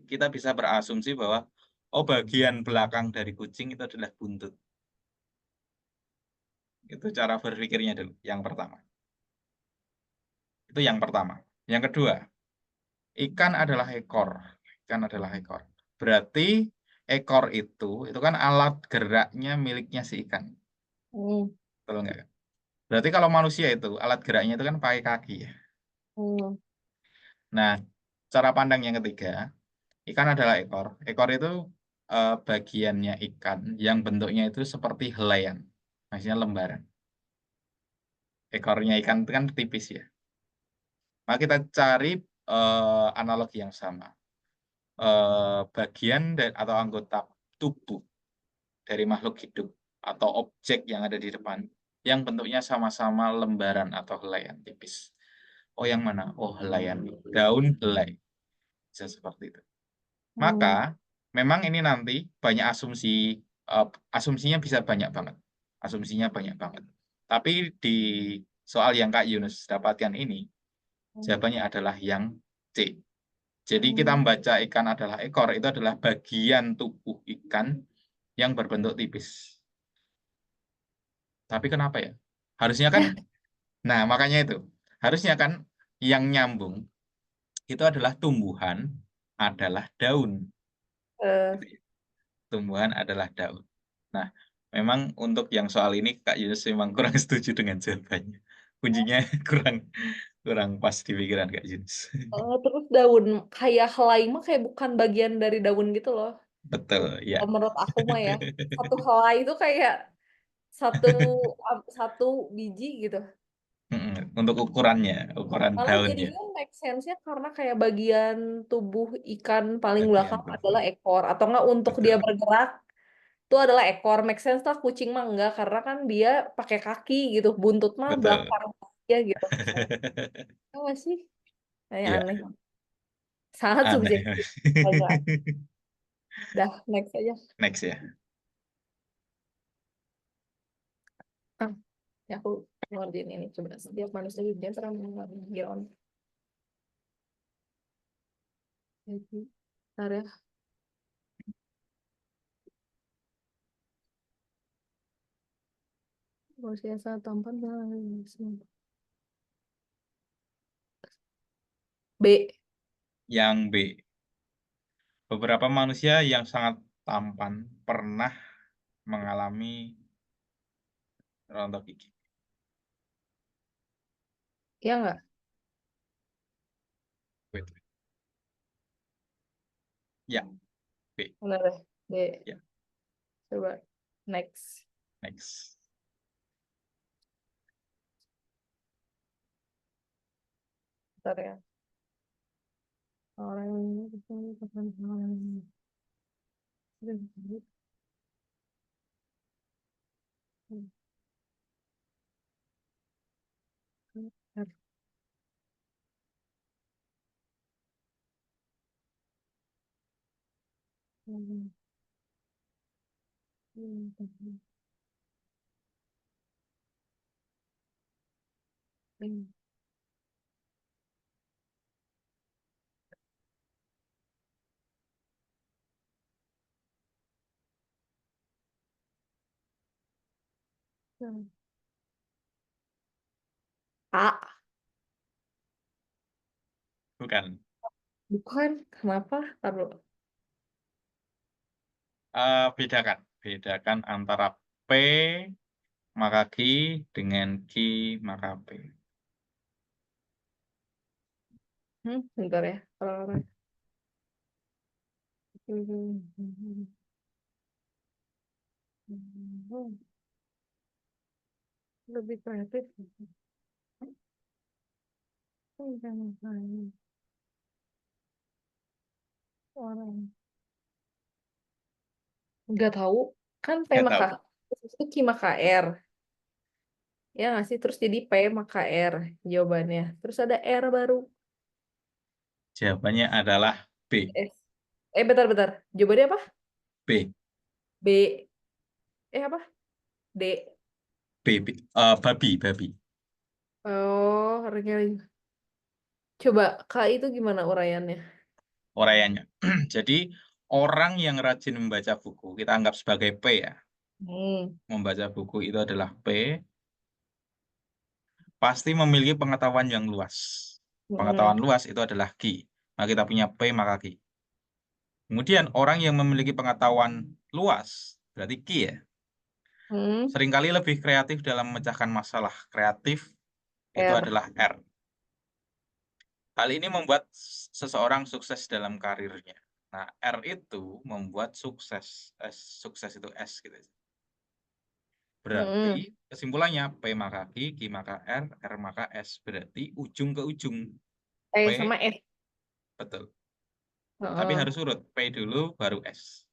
kita bisa berasumsi bahwa oh bagian belakang dari kucing itu adalah buntut. Itu cara berpikirnya dulu, yang pertama. Itu yang pertama. Yang kedua, ikan adalah ekor. Ikan adalah ekor. Berarti ekor itu kan alat geraknya miliknya si ikan. hmm, Betul nggak? Berarti kalau manusia itu alat geraknya itu kan pakai kaki ya. hmm, Nah, cara pandang yang ketiga, ikan adalah ekor. Ekor itu bagiannya ikan yang bentuknya itu seperti helaian. Maksudnya lembaran. Ekornya ikan itu kan tipis ya. Maka kita cari analogi yang sama. Bagian atau anggota tubuh dari makhluk hidup atau objek yang ada di depan yang bentuknya sama-sama lembaran atau helaian tipis. Oh, yang mana? Oh, helaian. Daun helai. Bisa seperti itu. Maka hmm, memang ini nanti banyak eh, asumsinya bisa banyak banget. Asumsinya banyak banget. Tapi di soal yang Kak Yunus dapatkan ini, hmm. jawabannya adalah yang C. Jadi kita membaca ikan adalah ekor, itu adalah bagian tubuh ikan yang berbentuk tipis. Tapi kenapa ya? Harusnya kan, nah makanya itu. Harusnya kan yang nyambung itu adalah tumbuhan adalah daun. Eh, Gitu ya. Tumbuhan adalah daun. Nah, memang untuk yang soal ini Kak Yunus memang kurang setuju dengan jawabannya. Kuncinya kurang kurang pas di pikiran Kak Yunus. terus daun kayak helai mah kayak bukan bagian dari daun gitu loh. Betul, ya. Kalau menurut aku mah ya, satu helai itu kayak satu satu biji gitu. Untuk ukurannya, ukuran Malah daunnya, jadinya make sense-nya karena kayak bagian tubuh ikan paling bagian belakang tubuh. adalah ekor. Atau enggak untuk dia Betul, bergerak itu adalah ekor. Make sense lah kucing mah enggak karena kan dia pakai kaki gitu. Buntut mah betul. belakang ya gitu. Apa sih? Kayak Iya, aneh. Sangat aneh. subjektif. Agak. Dah, next aja. Next ya. Ah, ya aku ngerjain ini. Coba setiap manusia hidup dia pernah mengalami on. Jadi, bentar ya. Manusia sangat tampan. B. Yang B, beberapa manusia yang sangat tampan pernah mengalami rontok gigi. Ya enggak? Wait, wait. Ya, B. Benar deh. B. Ya, Coba. Next. next. Bentar ya. Orang A. Bukan. Bukan. Kenapa? Taruh. Bedakan. Bedakan antara P maka Q dengan Q maka P. Bentar ya. Orang-orang. Lebih kreatif. Orang. Nggak tahu. Kan P Nggak maka tahu. itu Q maka R. Ya nggak sih? Terus jadi P maka R jawabannya. Terus ada R baru. Jawabannya adalah B. S. Bentar-bentar. Jawabannya apa? B. B. Apa? D. B. B. Babi, babi. Oh, harusnya. Coba, Kak itu gimana uraiannya? Uraiannya. Jadi, orang yang rajin membaca buku, kita anggap sebagai P ya. Hmm. Membaca buku itu adalah P, pasti memiliki pengetahuan yang luas. Hmm. Pengetahuan luas itu adalah Q. Nah, kita punya P maka Q. Kemudian, orang yang memiliki pengetahuan luas, berarti Q ya. Hmm. Seringkali lebih kreatif dalam memecahkan masalah. Kreatif itu R. adalah R. Hal ini membuat seseorang sukses dalam karirnya. Nah, R itu membuat sukses. Sukses itu S gitu. Berarti Hmm. kesimpulannya P maka Q maka R maka S. Berarti ujung ke ujung. P, Sama S. betul. Tapi Heeh. harus urut. P dulu baru S.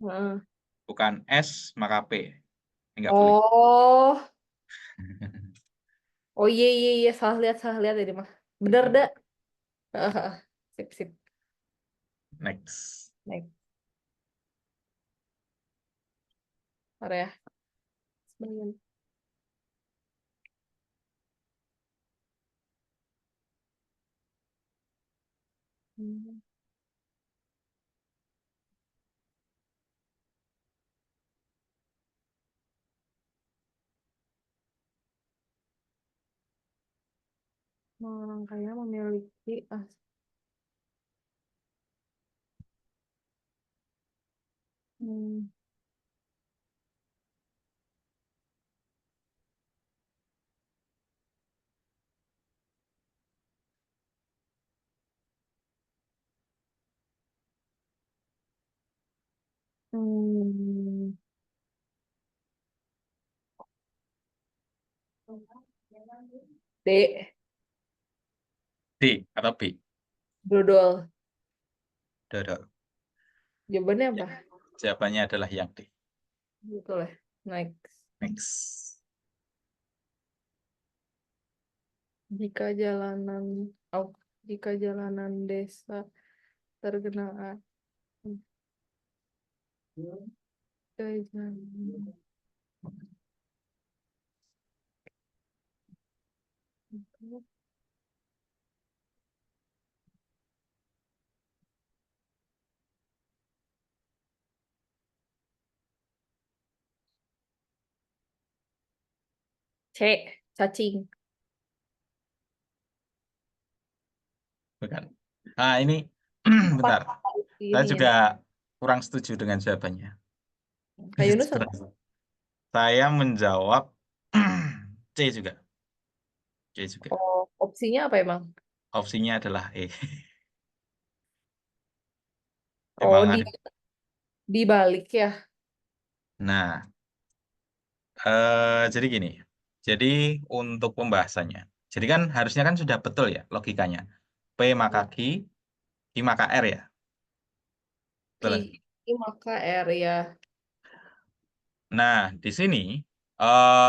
Heeh. Bukan S maka P. Enggak boleh. Oh, oh iya iya iya salah lihat jadi mah. Bener dah. Heeh. Sip sip. Next. Next. Bentar ya. Sebentar. Hmm. Orang kaya memiliki hmm. Hmm. D. D atau B? Dodol. Dodol. Jawabannya Ya, apa? jawabannya adalah yang D. Betul ya. Next. Next. Jika jalanan, oh, jika jalanan desa tergenang air, jalan. C. Cacing. Bukan. Nah, ini Apa bentar. Saya ininya? juga kurang setuju dengan jawabannya. Kak Yunus apa? Sebenarnya. Saya menjawab C juga. C juga. Oh, opsinya apa emang? Opsinya adalah E. Oh, Emang ada. dibalik ya. Nah, jadi gini. Jadi untuk pembahasannya. Jadi kan harusnya kan sudah betul ya logikanya. P maka Q maka R ya. Betul. Ki maka R ya. Nah, di sini eh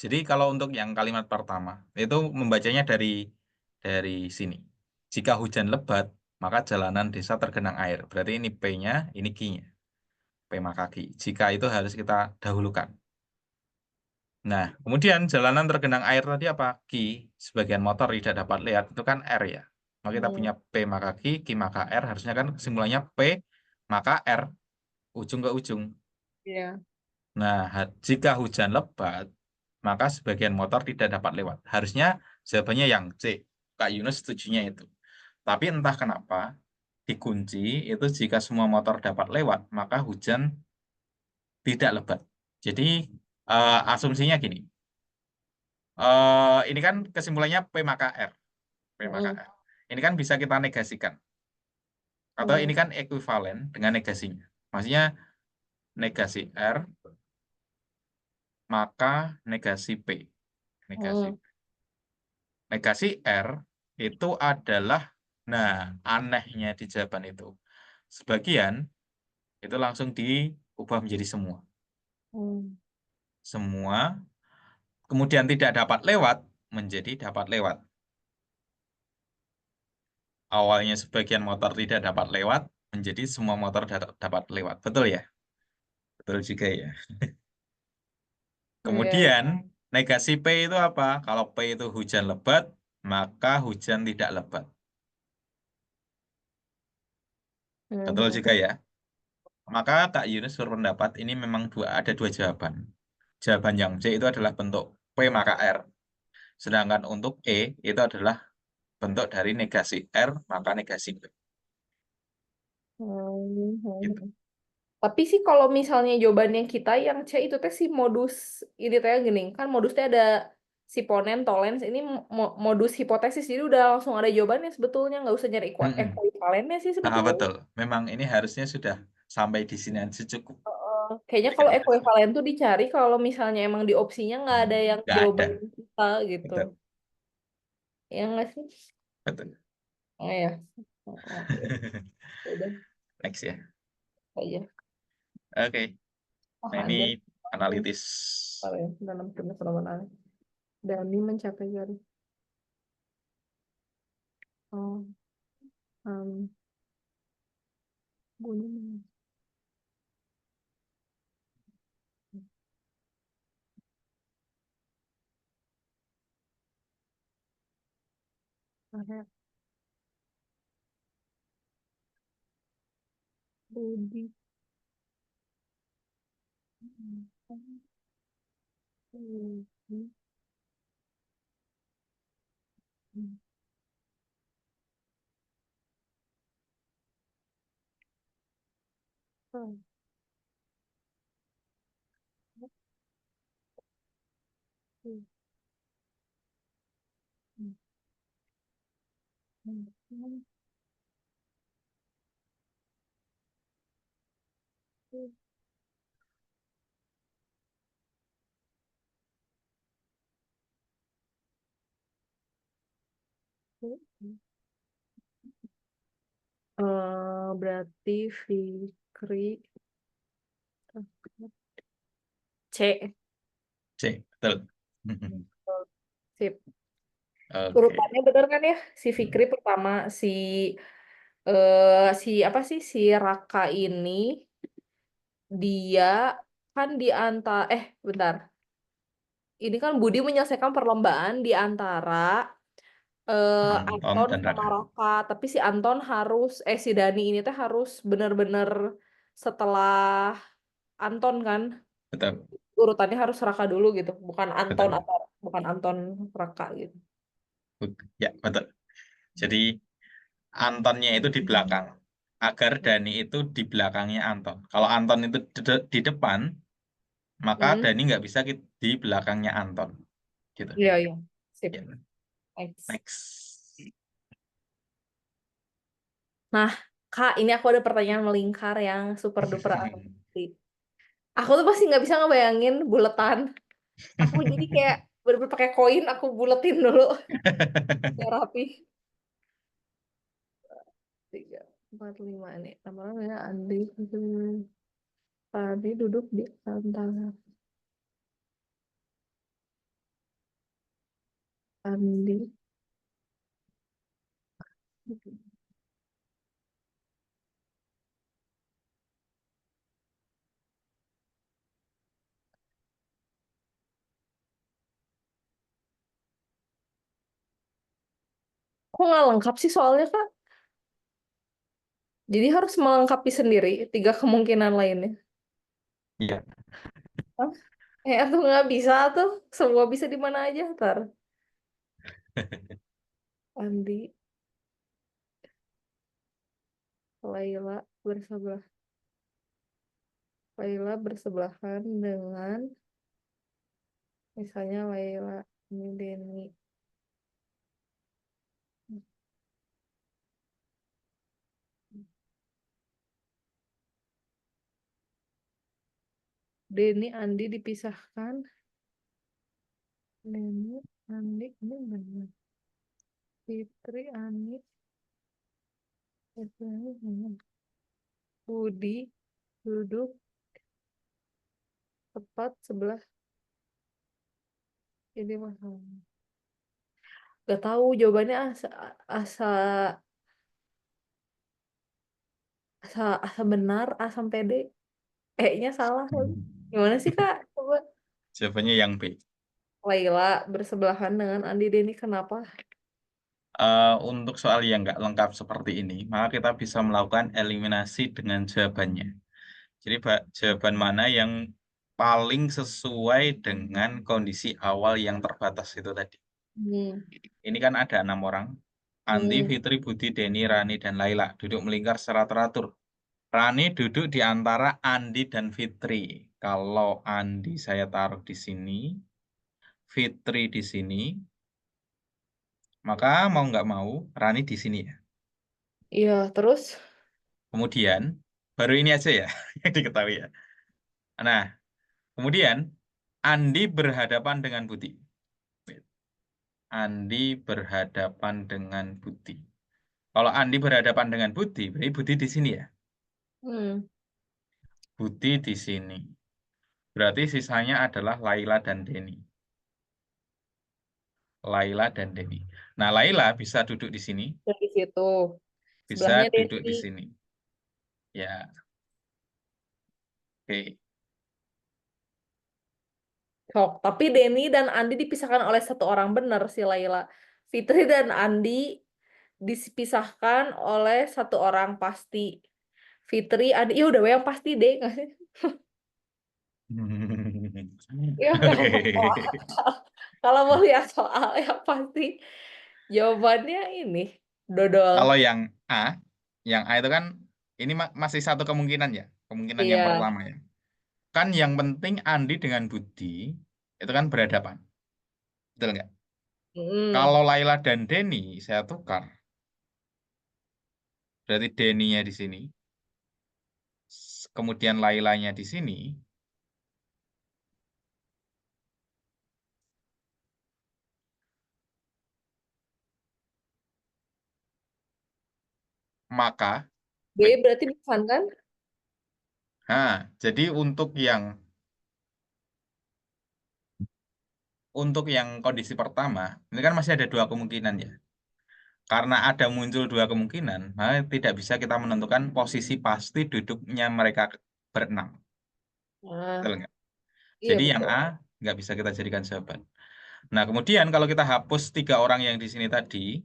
jadi kalau untuk yang kalimat pertama itu membacanya dari sini. Jika hujan lebat, maka jalanan desa tergenang air. Berarti ini P-nya, ini Q-nya. P maka Q. Jika itu harus kita dahulukan. Nah, kemudian jalanan tergenang air tadi apa? Q, sebagian motor tidak dapat lihat, itu kan R ya. Maka kita Hmm, punya P maka Q maka R, harusnya kan kesimpulannya P maka R, ujung ke ujung. ya. Nah, jika hujan lebat, maka sebagian motor tidak dapat lewat. Harusnya jawabannya yang C. Kak Yunus setujunya itu. Tapi entah kenapa, dikunci itu jika semua motor dapat lewat, maka hujan tidak lebat. Jadi, asumsinya gini. Ini kan kesimpulannya P maka R. P maka Hmm, R. Ini kan bisa kita negasikan. Atau ini hmm, kan ekuivalen dengan negasinya. Maksudnya negasi R, maka negasi P. Negasi hmm, Negasi R itu adalah, nah, anehnya di jawaban itu. Sebagian itu langsung diubah menjadi semua. hmm, Semua, kemudian tidak dapat lewat, menjadi dapat lewat. Awalnya sebagian motor tidak dapat lewat, menjadi semua motor dapat lewat. Betul ya? Betul juga ya. iya. Kemudian, negasi P itu apa? Kalau P itu hujan lebat, maka hujan tidak lebat. Betul Hmm, juga ya? Maka Kak Yunus berpendapat ini memang ada dua jawaban. Jawaban yang C itu adalah bentuk P maka R. Sedangkan untuk E itu adalah bentuk dari negasi R maka negasi P. Gitu. hmm. Tapi sih kalau misalnya jawabannya kita yang C itu teh si modus ini teh gini kan modusnya ada siponen tolens ini modus hipotesis jadi udah langsung ada jawabannya sebetulnya nggak usah nyari Mm-mm. ekuivalennya sih Ah, sebetulnya. betul. Memang ini harusnya sudah sampai di sini aja cukup. Kayaknya Tidak kalau harus. ekuivalen tuh dicari kalau misalnya emang di opsinya nggak ada yang Nggak ada. jawaban kita gitu. Betul. Ya nggak sih? Betul. Oh ya. Oh, ya. Udah Next ya. aja. Oke. Oh Nah, ini anjir. analitis. Apa ya? Dalam fenomenal. Dani mencapai garis. Oh, um, gunung. Area. Budi. Berarti Fikri C. C, betul. Sip. Oke. Urutannya bener kan ya? Si Fikri pertama, si apa sih si Raka ini dia kan di antara bentar. Ini kan Budi menyelesaikan perlombaan di antara Anton Anton dan sama Raka. Raka, tapi si Anton harus si Dani ini teh harus bener-bener setelah Anton kan Betul, urutannya harus Raka dulu gitu, bukan Anton betul. atau bukan Anton Raka gitu. Ya, betul. Jadi Antonnya itu di belakang. Agar Dani itu di belakangnya Anton. Kalau Anton itu di depan, maka Hmm, Dani nggak bisa di belakangnya Anton. Gitu. iya iya, sip. Ya. Next. Next. Nah, Kak, ini aku ada pertanyaan melingkar yang super duper aneh. Aku tuh pasti nggak bisa ngebayangin buletan. Aku jadi kayak bener-bener pakai koin, aku buletin dulu biar rapi. 3, 4, 5 nih. Lama-lama ya Andi. Tadi duduk di antara Andi. Kok nggak lengkap sih soalnya, Kak? Jadi harus melengkapi sendiri 3 kemungkinan lainnya. Iya. Hah? Atau nggak bisa tuh. Semua bisa di mana aja, ntar. Andi, Laila bersebelah. Laila bersebelahan dengan misalnya Laila ini Denny. Denny, Andi dipisahkan. Denny, Andi, ini benar. Fitri, Ani, Budi duduk tepat sebelah ini masalah. Gak tahu jawabannya asa asa asa, asa benar, A sampai D. E-nya salah lagi. Gimana sih Kak? Coba. Jawabannya yang B. Laila bersebelahan dengan Andi Denny kenapa? Untuk soal yang nggak lengkap seperti ini, maka kita bisa melakukan eliminasi dengan jawabannya. Jadi jawaban mana yang paling sesuai dengan kondisi awal yang terbatas itu tadi. Hmm. Ini kan ada 6 orang. Andi, Hmm. Fitri, Budi, Denny, Rani, dan Laila duduk melingkar secara teratur. Rani duduk di antara Andi dan Fitri. Kalau Andi saya taruh di sini, Fitri di sini, maka mau nggak mau Rani di sini ya. Iya, terus Kemudian baru ini aja ya yang diketahui ya. Nah, kemudian Andi berhadapan dengan Budi. Andi berhadapan dengan Budi. Kalau Andi berhadapan dengan Budi, berarti Budi di sini ya. hmm. Budi di sini. Berarti sisanya adalah Laila dan Denny. Laila dan Denny. Nah, Laila bisa duduk di sini, Dari situ. bisa Sebelahnya duduk Denny. di sini. Ya, oke. Sok. Tapi Denny dan Andi dipisahkan oleh satu orang benar si Laila. Fitri dan Andi dipisahkan oleh satu orang pasti. Fitri, Adi, ya udah yang pasti deh nggak sih? Ya nggak Oke. mau. Kalau mau lihat soal yang pasti jawabannya ini dodol. Kalau yang A itu kan ini masih satu kemungkinan ya, kemungkinan yang Iya. pertama ya. Kan yang penting Andi dengan Budi itu kan berhadapan, betul nggak? Mm. Kalau Laila dan Denny saya tukar, berarti Denny-nya di sini, kemudian Lailanya di sini, maka, B wait, berarti bukan kan? jadi untuk yang kondisi pertama, ini kan masih ada dua kemungkinan ya. Karena ada muncul dua kemungkinan, maka tidak bisa kita menentukan posisi pasti duduknya mereka berenam. Betul Nah, nggak? iya Jadi yang betul. A nggak bisa kita jadikan jawaban. Nah, kemudian kalau kita hapus tiga orang yang di sini tadi,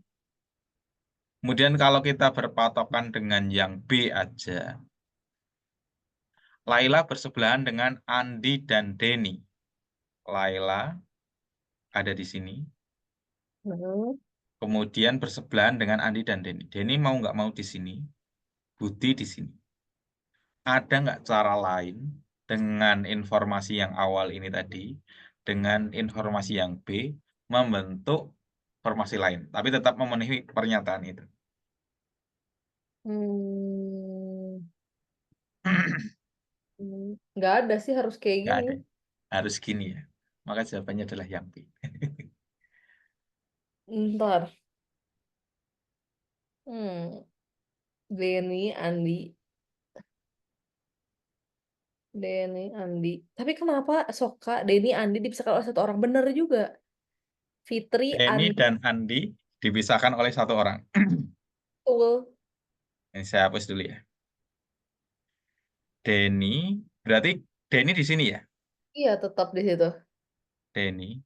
kemudian kalau kita berpatokan dengan yang B aja, Laila bersebelahan dengan Andi dan Denny. Laila ada di sini, Hmm. kemudian bersebelahan dengan Andi dan Denny. Denny mau nggak mau di sini, Budi di sini. Ada nggak cara lain dengan informasi yang awal ini tadi, dengan informasi yang B, membentuk formasi lain, tapi tetap memenuhi pernyataan itu? Hmm. Nggak ada sih harus kayak Nggak gini. ada. Harus gini ya. Maka jawabannya adalah yang B. Ntar. Hmm. Denny, Andi, Denny, Andi. Tapi kenapa Soka, Denny, Andi dipisahkan oleh satu orang? Bener juga. Fitri, Denny Andi, dan Andi dipisahkan oleh satu orang. betul. Ini saya hapus dulu ya. Denny, berarti Denny di sini ya. Iya, tetap di situ. Denny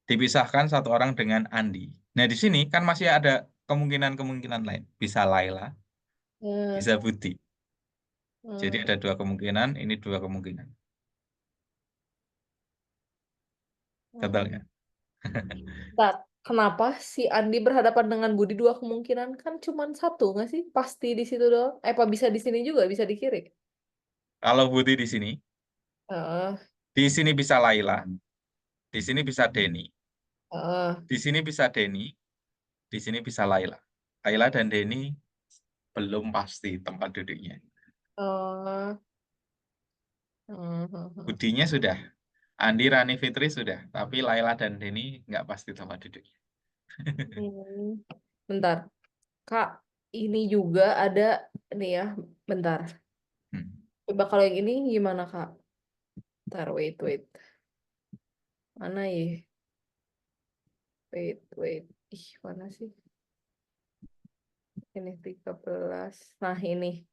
dipisahkan satu orang dengan Andi. Nah, di sini kan masih ada kemungkinan-kemungkinan lain. Bisa Laila, Ya. bisa Budi. Jadi Hmm. ada dua kemungkinan, ini dua kemungkinan. Gagal Hmm. nggak? Tak, kenapa si Andi berhadapan dengan Budi dua kemungkinan? Kan cuma satu nggak sih? Pasti di situ doang. Apa bisa di sini juga? Bisa di kiri? Kalau Budi di sini, Heeh, di sini bisa Laila, di sini bisa Denny, heeh. di sini bisa Denny, di sini bisa Laila. Laila dan Denny belum pasti tempat duduknya. Oh, hmm, hmm, hmm. Budinya sudah, Andi, Rani, Fitri sudah, tapi Laila dan Denny nggak pasti tempat duduknya. Hmm. Bentar, Kak. Ini juga ada nih ya. Bentar. Hmm. Coba kalau yang ini gimana, Kak? Bentar, wait, wait. Mana ya? Wait, wait. Ih, mana sih? Ini 13. Nah, ini.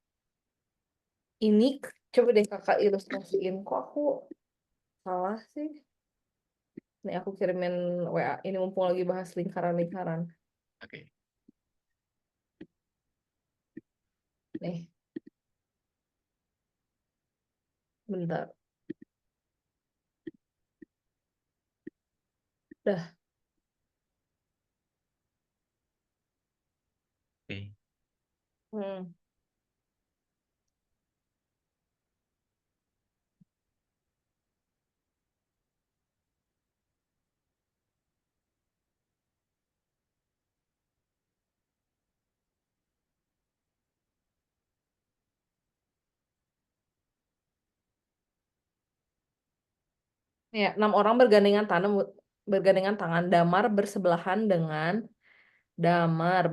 Ini coba deh Kakak ilustrasiin. Kok aku salah sih? Nih aku kirimin WA. Ini mumpung lagi bahas lingkaran-lingkaran. Oke. Nih, bentar. Dah. Oke. Hmm. Ya, 6 orang bergandengan tangan. Damar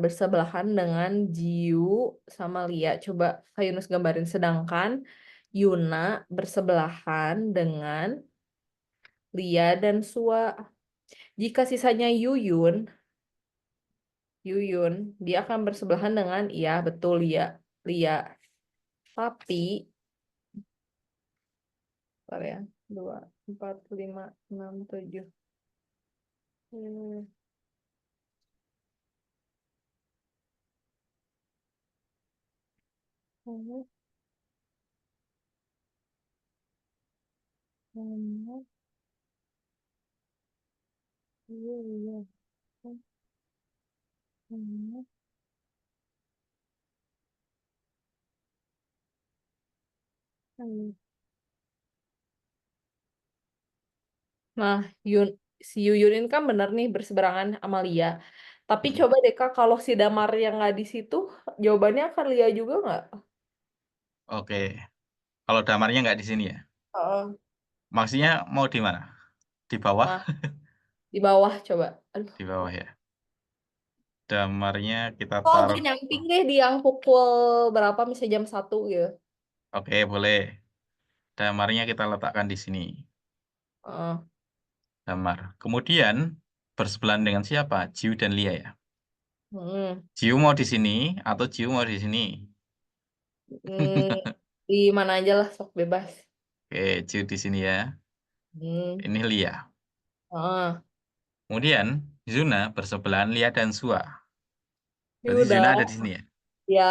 bersebelahan dengan Jiu sama Lia. Coba Kak Yunus gambarin. Sedangkan Yuna bersebelahan dengan Lia dan Sua. Jika sisanya Yuyun, dia akan bersebelahan dengan, iya betul Lia. Lia. Tapi, bentar ya, 2, 4, 5, 6, 7. Hmm. Hmm, iya, iya. Hmm, hmm. Nah, Yun, si Yuyun ini kan bener nih berseberangan sama Lia. Tapi Hmm. coba deh Kak, kalau si Damar yang nggak di situ, jawabannya akan Lia juga nggak? Oke, kalau damarnya nggak di sini ya. Heeh. Maksudnya mau di mana? Di bawah? Nah, di bawah coba. Aduh. Di bawah ya. Damarnya kita Oh, gue taruh. nyamping deh di yang pukul berapa, misalnya jam 1 gitu. Oke, boleh. Damarnya kita letakkan di sini. Heeh. Damar. Kemudian bersebelahan dengan siapa? Jiu dan Lia ya. Hmm. Jiu mau di sini atau Jiu mau di sini? Hmm, di mana aja lah, sok bebas. Oke, Jiu di sini ya. Hmm. Ini Lia. Heeh. Kemudian Zuna bersebelahan Lia dan Sua. Ya Berarti udah, Zuna ada di sini ya. ya,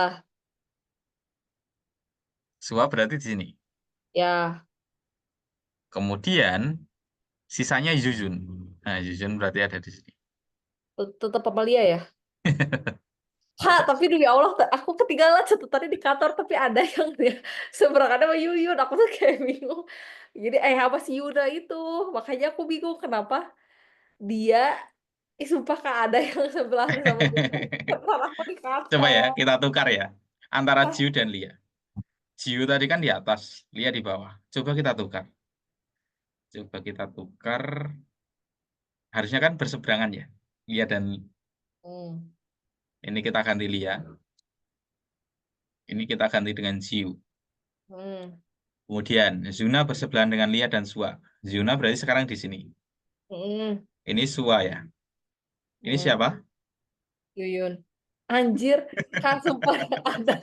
Sua berarti di sini. ya, Kemudian sisanya Yuzun. Nah, Yuzun berarti ada di sini. tetap apa Lia ya? Kak, tapi demi Allah, aku ketinggalan catatannya di kantor, tapi ada yang dia seberangan sama Yuyun. Aku tuh kayak bingung. Jadi, apa sih Yuna itu? Makanya aku bingung kenapa dia, sumpah Kak, ada yang sebelahan sama Yuyun. Catatan aku di Coba ya, kantor. kita tukar ya. Antara Ah, Jiu dan Lia. Jiu tadi kan di atas, Lia di bawah. Coba kita tukar. Coba kita tukar. Harusnya kan berseberangan ya. Lia dan hmm, ini kita ganti Lia. Ini kita ganti dengan Jiu. hmm, Kemudian Zuna bersebelahan dengan Lia dan Sua. Zuna berarti sekarang di sini. hmm, Ini Sua ya. Ini hmm. siapa? Yuyun. Anjir, Kak, sumpah ada.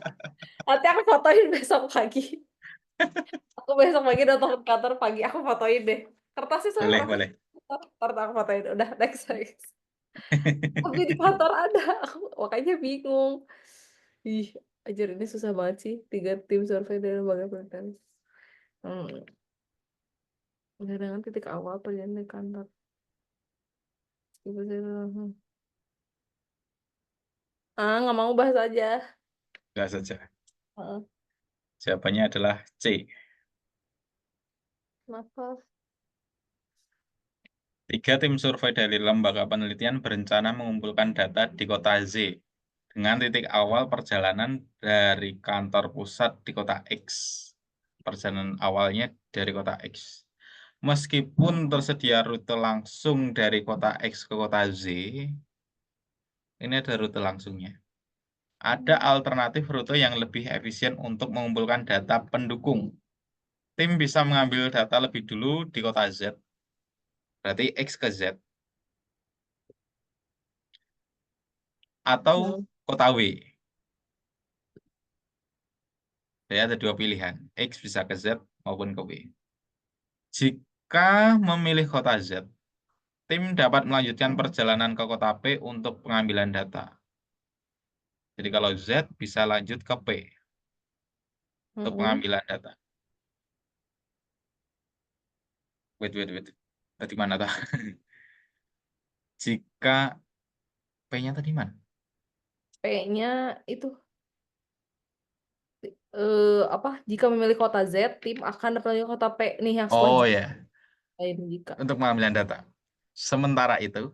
Nanti aku fotoin besok pagi. Aku besok pagi datang ke kantor pagi, aku fotoin deh. Kertasnya soalnya Boleh, berapa sih? boleh. Ntar aku fotoin. Udah, next, next. Tapi di kantor ada. Aku makanya bingung. Ih, anjir ini susah banget sih. 3 tim survei dari lembaga penelitian. Hmm. Dengan titik awal perjalanan di kantor. Nggak mau bahas aja. Enggak saja. Heeh. Jawabannya adalah C. Kenapa? 3 tim survei dari lembaga penelitian berencana mengumpulkan data di kota Z dengan titik awal perjalanan dari kantor pusat di kota X. Perjalanan awalnya dari kota X. Meskipun tersedia rute langsung dari kota X ke kota Z, ini ada rute langsungnya. Ada alternatif rute yang lebih efisien untuk mengumpulkan data pendukung. Tim bisa mengambil data lebih dulu di kota Z, berarti X ke Z, atau Hmm. kota W. Jadi ada 2 pilihan, X bisa ke Z maupun ke W. Jika memilih kota Z, tim dapat melanjutkan perjalanan ke kota P untuk pengambilan data. Jadi kalau Z bisa lanjut ke P untuk Mm-mm. pengambilan data. Wait, wait, wait. Tadi mana tuh? Jika P-nya tadi mana? P-nya itu apa? Jika memilih kota Z, tim akan dapat kota P nih yang setelah Oh ya, lain jika. untuk pengambilan data. Sementara itu,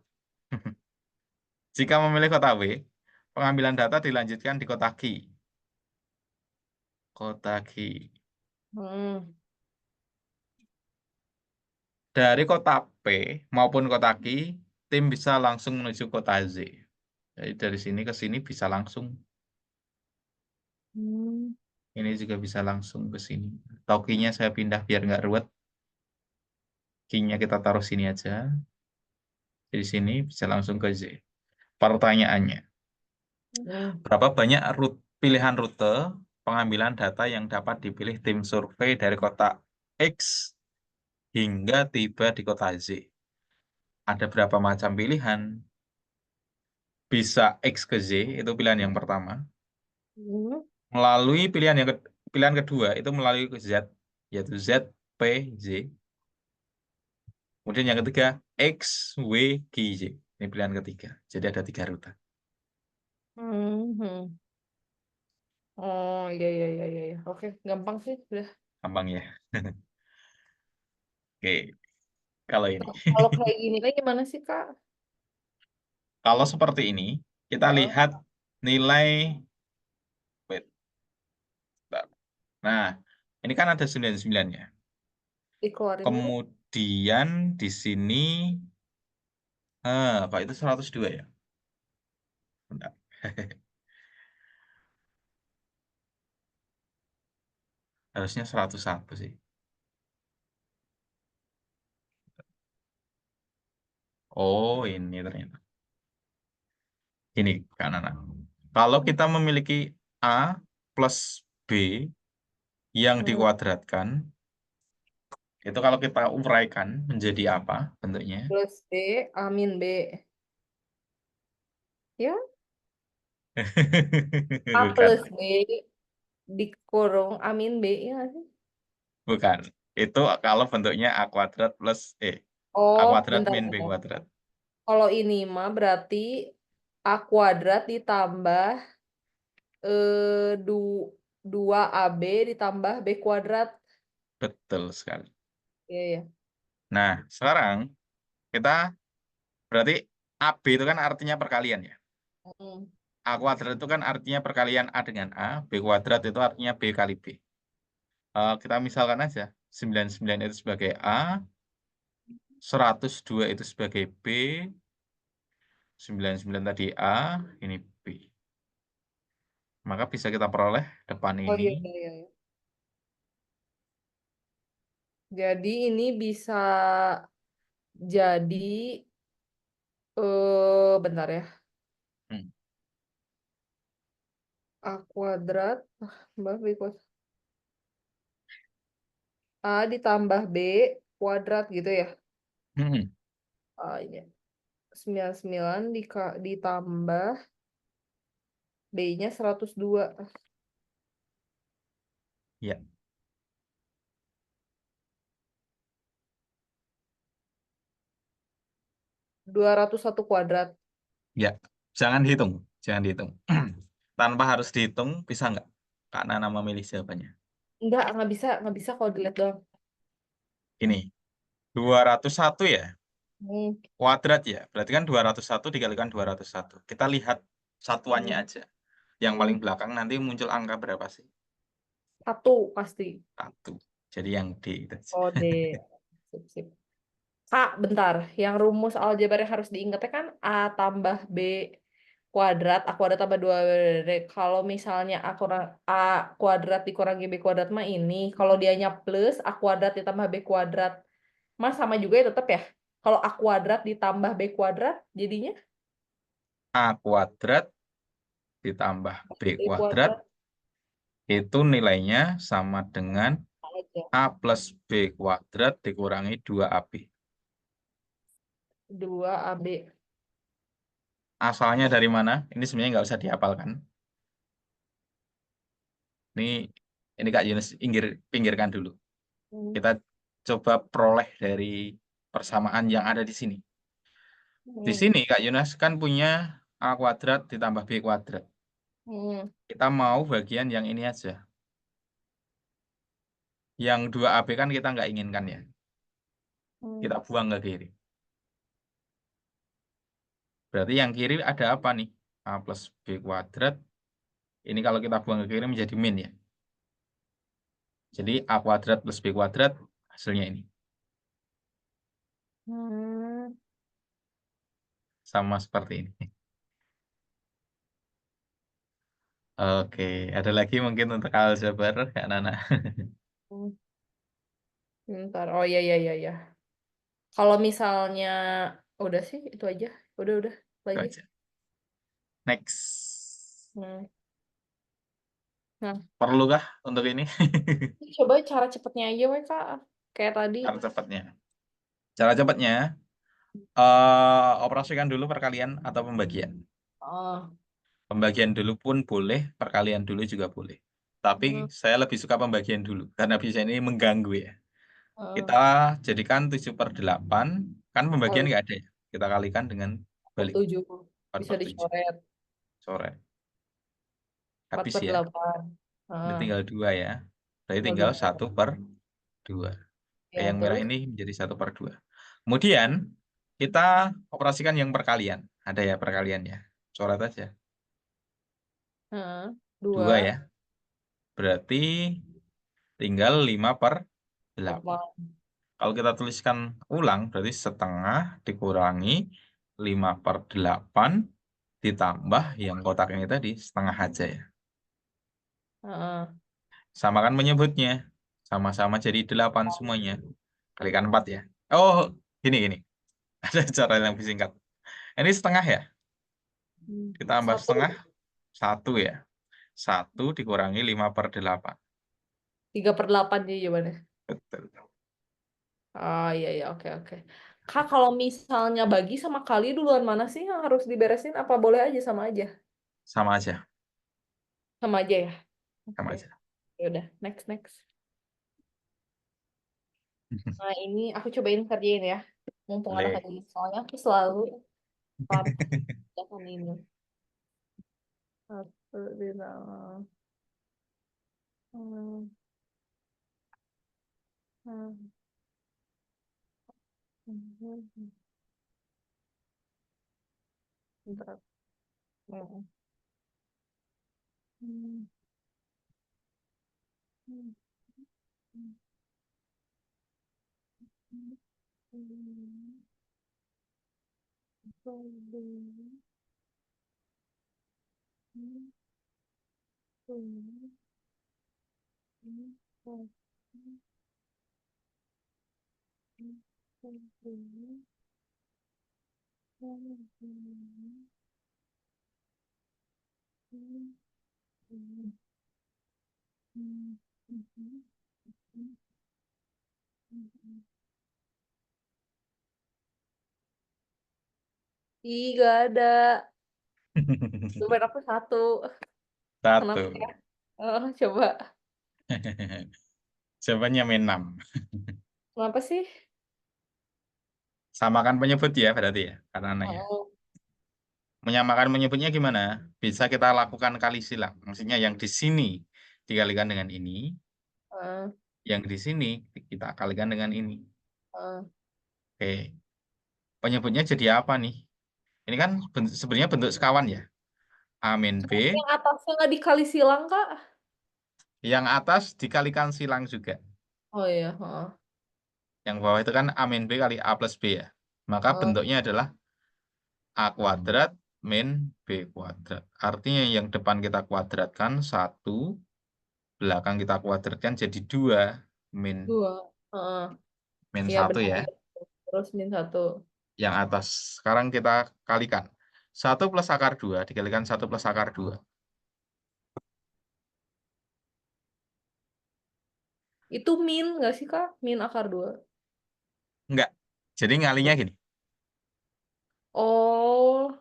jika memilih kota W, pengambilan data dilanjutkan di kota Q. Kota Q. Hmm. Dari kota P maupun kota Q, tim bisa langsung menuju kota Z. Jadi dari sini ke sini bisa langsung. Hmm. Ini juga bisa langsung ke sini. Atau Q-nya saya pindah biar nggak ruwet. Q-nya kita taruh sini aja. Di sini bisa langsung ke Z. Pertanyaannya, Hmm. berapa banyak pilihan rute pengambilan data yang dapat dipilih tim survei dari kota X hingga tiba di kota Z? Ada berapa macam pilihan? Bisa X ke Z, itu pilihan yang pertama. Hmm. Melalui pilihan kedua itu melalui ke Z, yaitu Z, P, Z. Kemudian yang ketiga, X, W, G, Y. Ini pilihan ketiga. Jadi ada 3 rute. Hmm. Oh iya iya iya iya. Iya. Oke, gampang sih udah. Gampang ya. Oke, kalau ini. Kalau kayak gini kan gimana sih Kak? Kalau seperti ini, kita Heeh. lihat nilai. Wait, bentar. Nah, ini kan ada 99 ya. Dikeluarin dulu. Kemudian di sini, kok itu 102 ya? Bentar. Harusnya 101 sih. Oh, ini ternyata. Ini kan anak. Kalau kita memiliki A plus B yang Hmm. dikuadratkan, itu kalau kita uraikan menjadi apa bentuknya? Plus B, amin B. Ya, A Bukan, plus B dikurung amin B. Ya nggak sih? bukan. Itu kalau bentuknya A kuadrat plus A Oh, kuadrat bentar, min B bentar. kuadrat. Kalau ini mah berarti A kuadrat ditambah eh, du, 2AB ditambah B kuadrat. Betul sekali. Iya, ya. Nah, sekarang kita berarti AB itu kan artinya perkalian ya. Hmm. A kuadrat itu kan artinya perkalian A dengan A, B kuadrat itu artinya B kali B. Kita misalkan aja, 99 itu sebagai A, 102 itu sebagai B, 99 tadi A, ini B. Maka bisa kita peroleh depan Oh ini. iya, iya, iya. Iya. Jadi ini bisa jadi bentar ya. Hmm. A kuadrat tambah B kuadrat. A ditambah B kuadrat gitu ya. Hmm. A ini 99 ditambah B-nya 102. Ya, 201 kuadrat. ya. Jangan dihitung, jangan dihitung. Tanpa harus dihitung, bisa nggak? Karena nama milih jawabannya. Nggak bisa kalau dilihat doang. Ini, 201 ya, Hmm, kuadrat ya. Berarti kan 201 dikalikan 201. Kita lihat satuannya hmm, aja. Yang paling hmm. belakang nanti muncul angka berapa sih? Satu pasti. 1. Jadi yang D itu aja. Oh, D. Sip, sip. Kak, bentar. Yang rumus aljabar yang harus diingatnya kan A tambah B kuadrat, A kuadrat tambah 2B. Kalau misalnya A kuadrat dikurangi B kuadrat mah ini. Kalau dianya plus, A kuadrat ditambah B kuadrat. Mas sama juga ya tetap ya? Kalau A kuadrat ditambah B kuadrat, jadinya A kuadrat ditambah B B kuadrat kuadrat itu nilainya sama dengan aja. A plus B kuadrat dikurangi 2AB. 2AB. Asalnya dari mana? Ini sebenarnya nggak usah dihafalkan. Ini ini Kak Yunus pinggirkan dulu. Hmm, Kita coba peroleh dari persamaan yang ada di sini. Di hmm, sini Kak Yunus kan punya A kuadrat ditambah B kuadrat. hmm, Kita mau bagian yang ini aja. Yang 2AB kan kita nggak inginkan ya. hmm, Kita buang ke kiri. Berarti yang kiri ada apa nih? A plus B kuadrat. Ini kalau kita buang ke kiri menjadi min ya. Jadi A kuadrat plus B kuadrat hasilnya ini. hmm, Sama seperti ini. Oke, ada lagi mungkin untuk aljabar, Kak Nana. hmm. Bentar. Oh iya iya iya iya. Kalau misalnya udah sih itu aja. Udah Itu lagi. aja. Next. Hmm. Nah, Perlukah untuk ini? coba cara cepetnya aja weh Kak. Kayak tadi. Cara cepatnya. Cara cepatnya, operasikan dulu perkalian atau pembagian. Oh. Pembagian dulu pun boleh, perkalian dulu juga boleh. Tapi Hmm. saya lebih suka pembagian dulu, karena bisa ini mengganggu ya. Kita jadikan 7/8. Kan pembagian Kali nggak ada ya. Kita kalikan dengan balik 7 bisa 4/7. dicoret. Sore. 4 Habis per ya. 8. Ini Ah, tinggal 2 ya. Berarti tinggal tinggal 2. 1/2. Ya, Yang merah terus? ini menjadi 1/2. Kemudian kita operasikan yang perkalian. Ada ya perkalian ya. Coret aja. Ah, 2 2. ya. Berarti tinggal 5/8. 8. Kalau kita tuliskan ulang, berarti setengah dikurangi 5/8 ditambah yang kotak ini tadi, setengah aja ya. Ah, Samakan menyebutnya. Sama-sama jadi 8 semuanya. Kalikan 4 ya. Oh, gini. Ada cara yang lebih singkat. Ini setengah ya. Ditambah 1. setengah, 1 ya. 1 dikurangi 5/8. 3 per 8 jadi jawabannya. Betul. Ah, iya, iya, oke, oke. Kak, kalau misalnya bagi sama kali duluan mana sih yang harus diberesin? Apa boleh aja sama aja? Sama aja. Sama aja ya? Sama Oke. aja. Ya udah, next, next. Nah, ini aku cobain kerjain ya. Mumpung ada Boleh. kayak gini. Soalnya aku selalu kan ini. Satu di dalam. Hmm, hmm, hmm, bentar. Hmm, hmm, hmm, hmm, hmm, hmm, hmm, hmm, hmm, hmm, hmm, hmm, hmm, hmm, hmm, hmm, hmm, hmm. Ih, gak ada. Dompet aku satu. Kenapa Satu. ya? Coba. Jawabannya -6. Kenapa sih? Samakan penyebut ya berarti ya. Karena aneh ya. Oh, Menyamakan menyebutnya gimana? Bisa kita lakukan kali silang. Maksudnya yang di sini dikalikan dengan ini, eh, yang di sini kita kalikan dengan ini. eh. Oke. Penyebutnya jadi apa nih? Ini kan sebenarnya bentuk sekawan ya. A min B, Terus yang atasnya nggak dikali silang, Kak? yang atas dikalikan silang juga. Oh iya, heeh. Yang bawah itu kan A min B kali A plus B ya. Maka Heeh. bentuknya adalah A kuadrat min B kuadrat. Artinya yang depan kita kuadratkan 1, belakang kita kuadratkan jadi 2 min 2. Heeh. min Iya 1 benar. ya. Terus min 1. Yang atas. Sekarang kita kalikan. 1 plus akar 2 dikalikan 1 plus akar 2. Itu min nggak sih, Kak? Min akar 2. Enggak. Jadi ngalinya gini. Oh,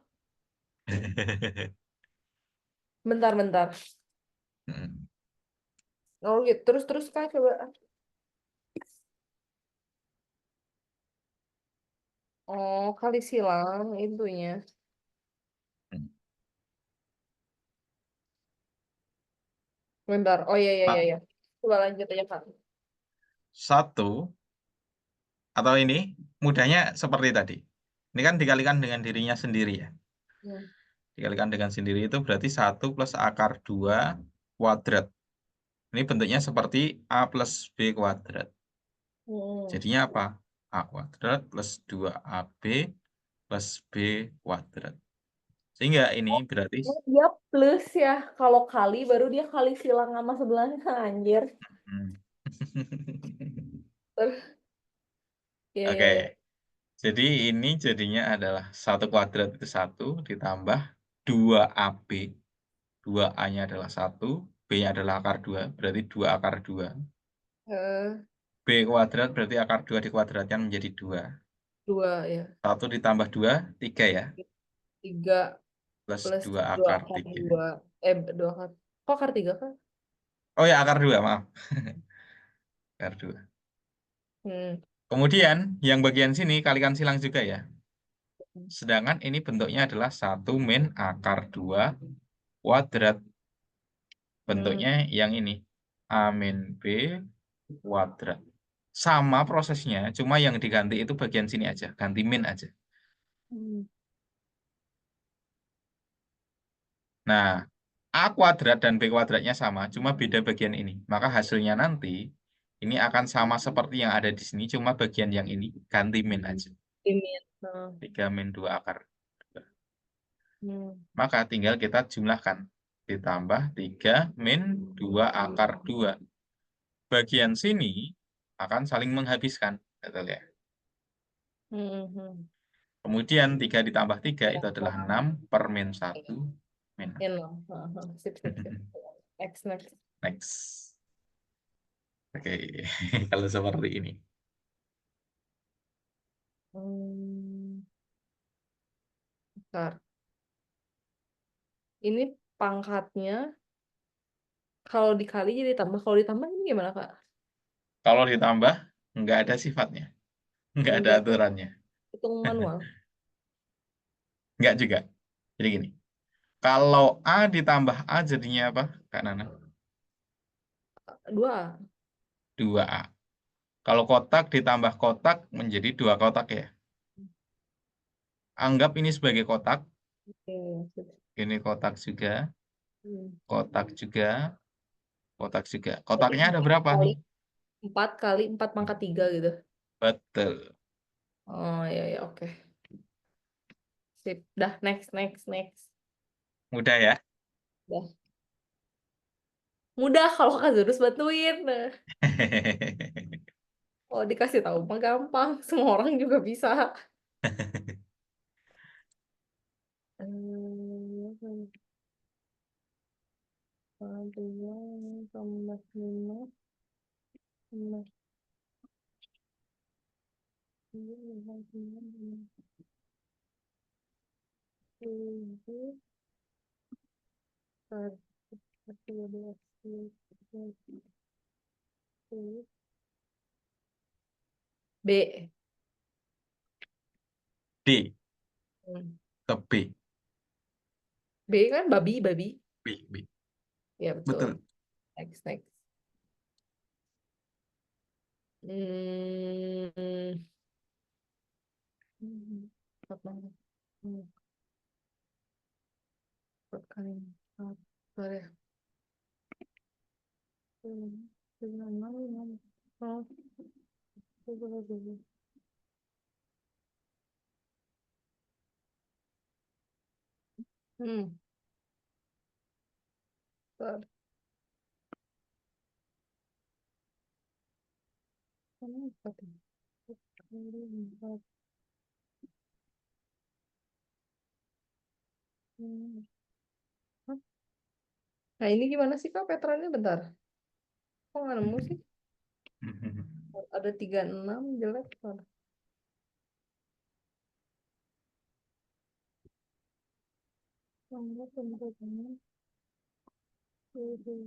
bentar-bentar. Hmm. Oh gitu. Terus Kak coba. Oh, kali silang intunya. Bentar. Oh iya, iya, iya, Pak, iya. Coba lanjut aja, Kak. 1 atau ini mudahnya seperti tadi. Ini kan dikalikan dengan dirinya sendiri ya. Hmm. Dikalikan dengan sendiri itu berarti 1 plus akar 2 kuadrat. Ini bentuknya seperti A plus B kuadrat. Hmm. Jadinya apa? A kuadrat plus 2AB plus B kuadrat. Sehingga ini berarti Oh, dia plus ya. Kalau kali baru dia kali silang sama sebelahnya, anjir. hmm. Terus, iya, iya, Oke, iya. jadi ini jadinya adalah 1 kuadrat itu 1 ditambah 2AB. 2A-nya adalah 1, B-nya adalah akar 2, berarti 2 akar 2. Eh, B kuadrat berarti akar 2 dikuadratkan menjadi 2. 2 ya. 1 ditambah 2, 3 ya. 3 Plus plus 2 2 akar akar 3. 2. 2 akar. Kok akar 3, Kak? Oh ya, akar 2, maaf. Akar 2. Hmm. Kemudian yang bagian sini kalikan silang juga ya. Sedangkan ini bentuknya adalah 1 min akar 2 kuadrat. Bentuknya yang ini. A min B kuadrat. Sama prosesnya, cuma yang diganti itu bagian sini aja. Ganti min aja. Hmm. Nah, A kuadrat dan B kuadratnya sama, cuma beda bagian ini. Maka hasilnya nanti, ini akan sama seperti yang ada di sini, cuma bagian yang ini ganti min aja. Ini. Nah. 3 min 2 akar. Hmm. Maka tinggal kita jumlahkan. Ditambah 3 min 2 akar 2. Bagian sini akan saling menghabiskan. Betul ya? Hmm. Hmm. Kemudian 3 ditambah 3 Ya, itu adalah 6 per min 1 min 6. ini loh. Sip, sip, sip. Next, next. Next. Oke, kalau seperti ini. Hmm. Bentar. Ini pangkatnya kalau dikali jadi tambah. Kalau ditambah ini gimana, Kak? Kalau ditambah, nggak ada sifatnya. Nggak ada Enggak. aturannya. Hitung manual. Nggak juga. Jadi gini. Kalau A ditambah A jadinya apa, Kak Nana? 2. 2A. Kalau kotak ditambah kotak menjadi 2 kotak ya. Anggap ini sebagai kotak. Oke, sip. Ini kotak juga. Hmm. Kotak juga. Kotak juga. Berarti Kotaknya ada berapa nih? 4 kali 4 pangkat 3 gitu. Betul. Oh, iya, iya, oke. Sip. Dah, next, next, next. Mudah ya? Dah. Mudah kalau Kak Zurus bantuin. Nah, kalau dikasih tahu mah gampang. Semua orang juga bisa. Hmm. 2 tambah 5 tambah 7 tambah 9 7 13 10 B. D Hmm. ke B. B kan babi, babi. B, B. Ya, betul. Betul. Next, next. Hmm. 4 banget. 4 kali 4. Bentar ya. 6. Oh, 7. Hmm. Bentar. Mana 4 ya? 4 kali 4. Hmm. Hah? Nah, ini gimana sih, Kak, Petranya? Bentar. Kok nggak nemu sih? Ada 36 jelek. Bentar. Tambah, tambah, tambah. 7.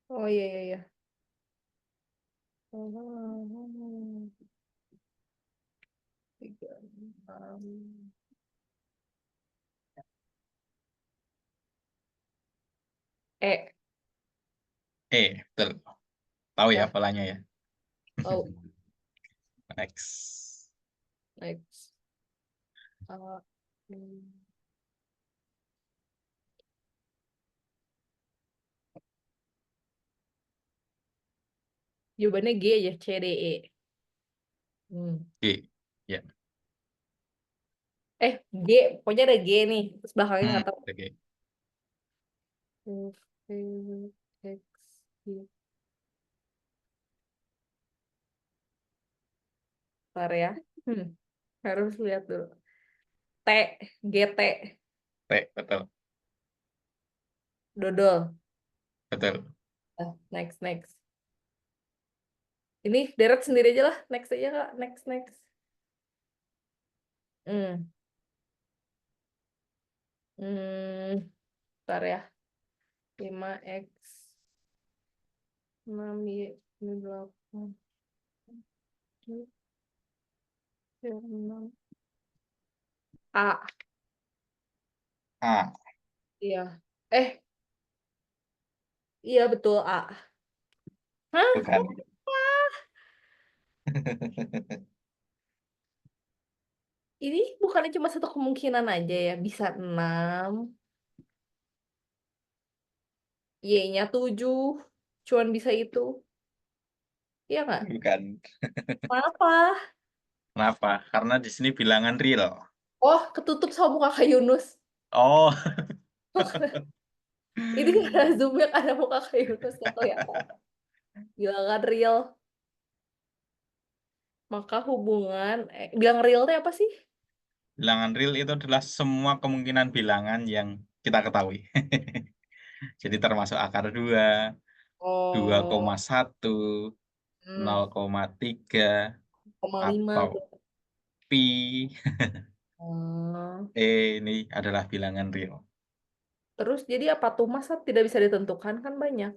Oh, iya, iya, iya. 36. E. Betul. Tahu ya Dah. polanya ya. Oh, Next. next. Uh, hmm. Jawabannya G aja, C, D, E. Hmm. G. Ya. G, pokoknya ada G nih. Terus belakangnya nggak tahu. Oke. X, Y. Bentar ya. Hmm. Harus lihat dulu. T, GT, T. Betul. dodol. Betul. Next, next. Ini deret sendiri aja lah. Next aja, Kak. Next, next. Hmm. Hmm. Bentar ya. 5x 6y ini 8. 6. A. A. Iya. Iya betul A. Hah? Bukan. Ini bukannya cuma satu kemungkinan aja ya. Bisa 6. Y-nya 7. Cuman bisa itu. Iya nggak? Bukan. Kenapa? Kenapa? Karena di sini bilangan real. Oh, ketutup sama muka Kak Yunus. Oh. Ini karena zoomnya ada muka Kak Yunus. Nggak kelihatan. Bilangan real. Maka hubungan. Bilang real itu apa sih? Bilangan real itu adalah semua kemungkinan bilangan yang kita ketahui. Jadi termasuk akar 2, Oh, 2,1, hmm, 0,3, 0,5 atau tuh. pi. Hmm. Ini adalah bilangan real. Terus jadi apa tuh? Masa tidak bisa ditentukan kan banyak.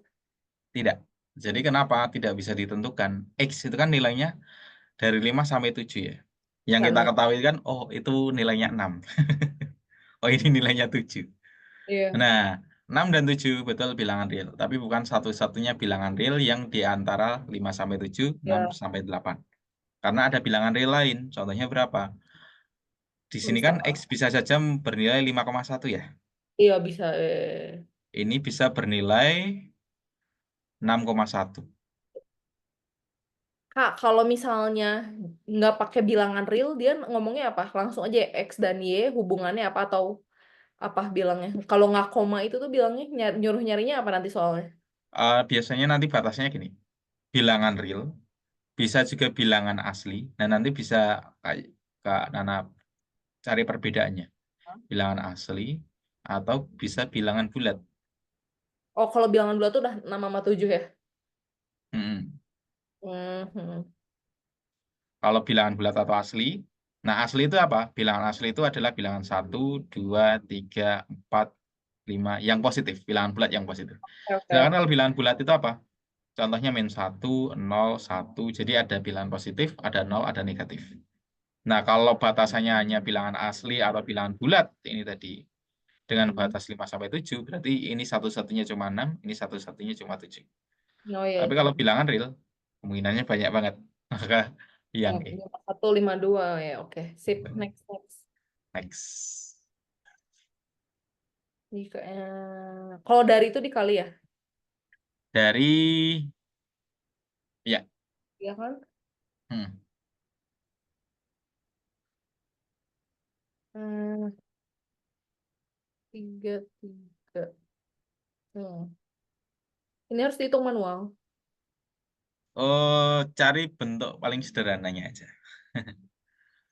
Tidak. Jadi kenapa tidak bisa ditentukan? X itu kan nilainya dari 5 sampai 7 ya. Yang Bisa kita 6. ketahui kan, oh itu nilainya 6. Oh ini nilainya 7. Iya. Nah, 6 dan 7 betul bilangan real. Tapi bukan satu-satunya bilangan real yang di antara 5 sampai 7, 6 Ya, sampai 8. Karena ada bilangan real lain. Contohnya berapa? Di sini kan X misal. bisa saja bernilai 5,1 ya. Iya bisa. Ini bisa bernilai 6,1. Kak, kalau misalnya nggak pakai bilangan real, dia ngomongnya apa? Langsung aja X dan Y hubungannya apa atau apa bilangnya? Kalau nggak koma itu tuh bilangnya nyuruh nyarinya apa nanti soalnya? Biasanya nanti batasnya gini. Bilangan real, bisa juga bilangan asli. Nah, nanti bisa kayak Kak Nana cari perbedaannya. Bilangan asli atau bisa bilangan bulat. Oh, kalau bilangan bulat tuh udah 6 sama 7 ya? Mm-mm. Hmm. Kalau bilangan bulat atau asli, nah asli itu apa? Bilangan asli itu adalah bilangan 1, 2, 3, 4, 5 yang positif, bilangan bulat yang positif. Sedangkan Oke. kalau bilangan bulat itu apa? Contohnya -1, 0, 1. Jadi ada bilangan positif, ada 0, ada negatif. Nah, kalau batasannya hanya bilangan asli atau bilangan bulat, ini tadi dengan Hmm. batas 5 sampai 7, berarti ini satu-satunya cuma 6, ini satu-satunya cuma 7. Oh ya Tapi itu. kalau bilangan real, kemungkinannya banyak banget. Maka yang E. 5152 ya. Oke. Sip. Next, next. Next. Jika, kalau dari itu dikali ya? Dari, ya, Iya kan? hmm, 33. Hmm. Ini harus dihitung manual. oh, cari bentuk paling sederhananya aja.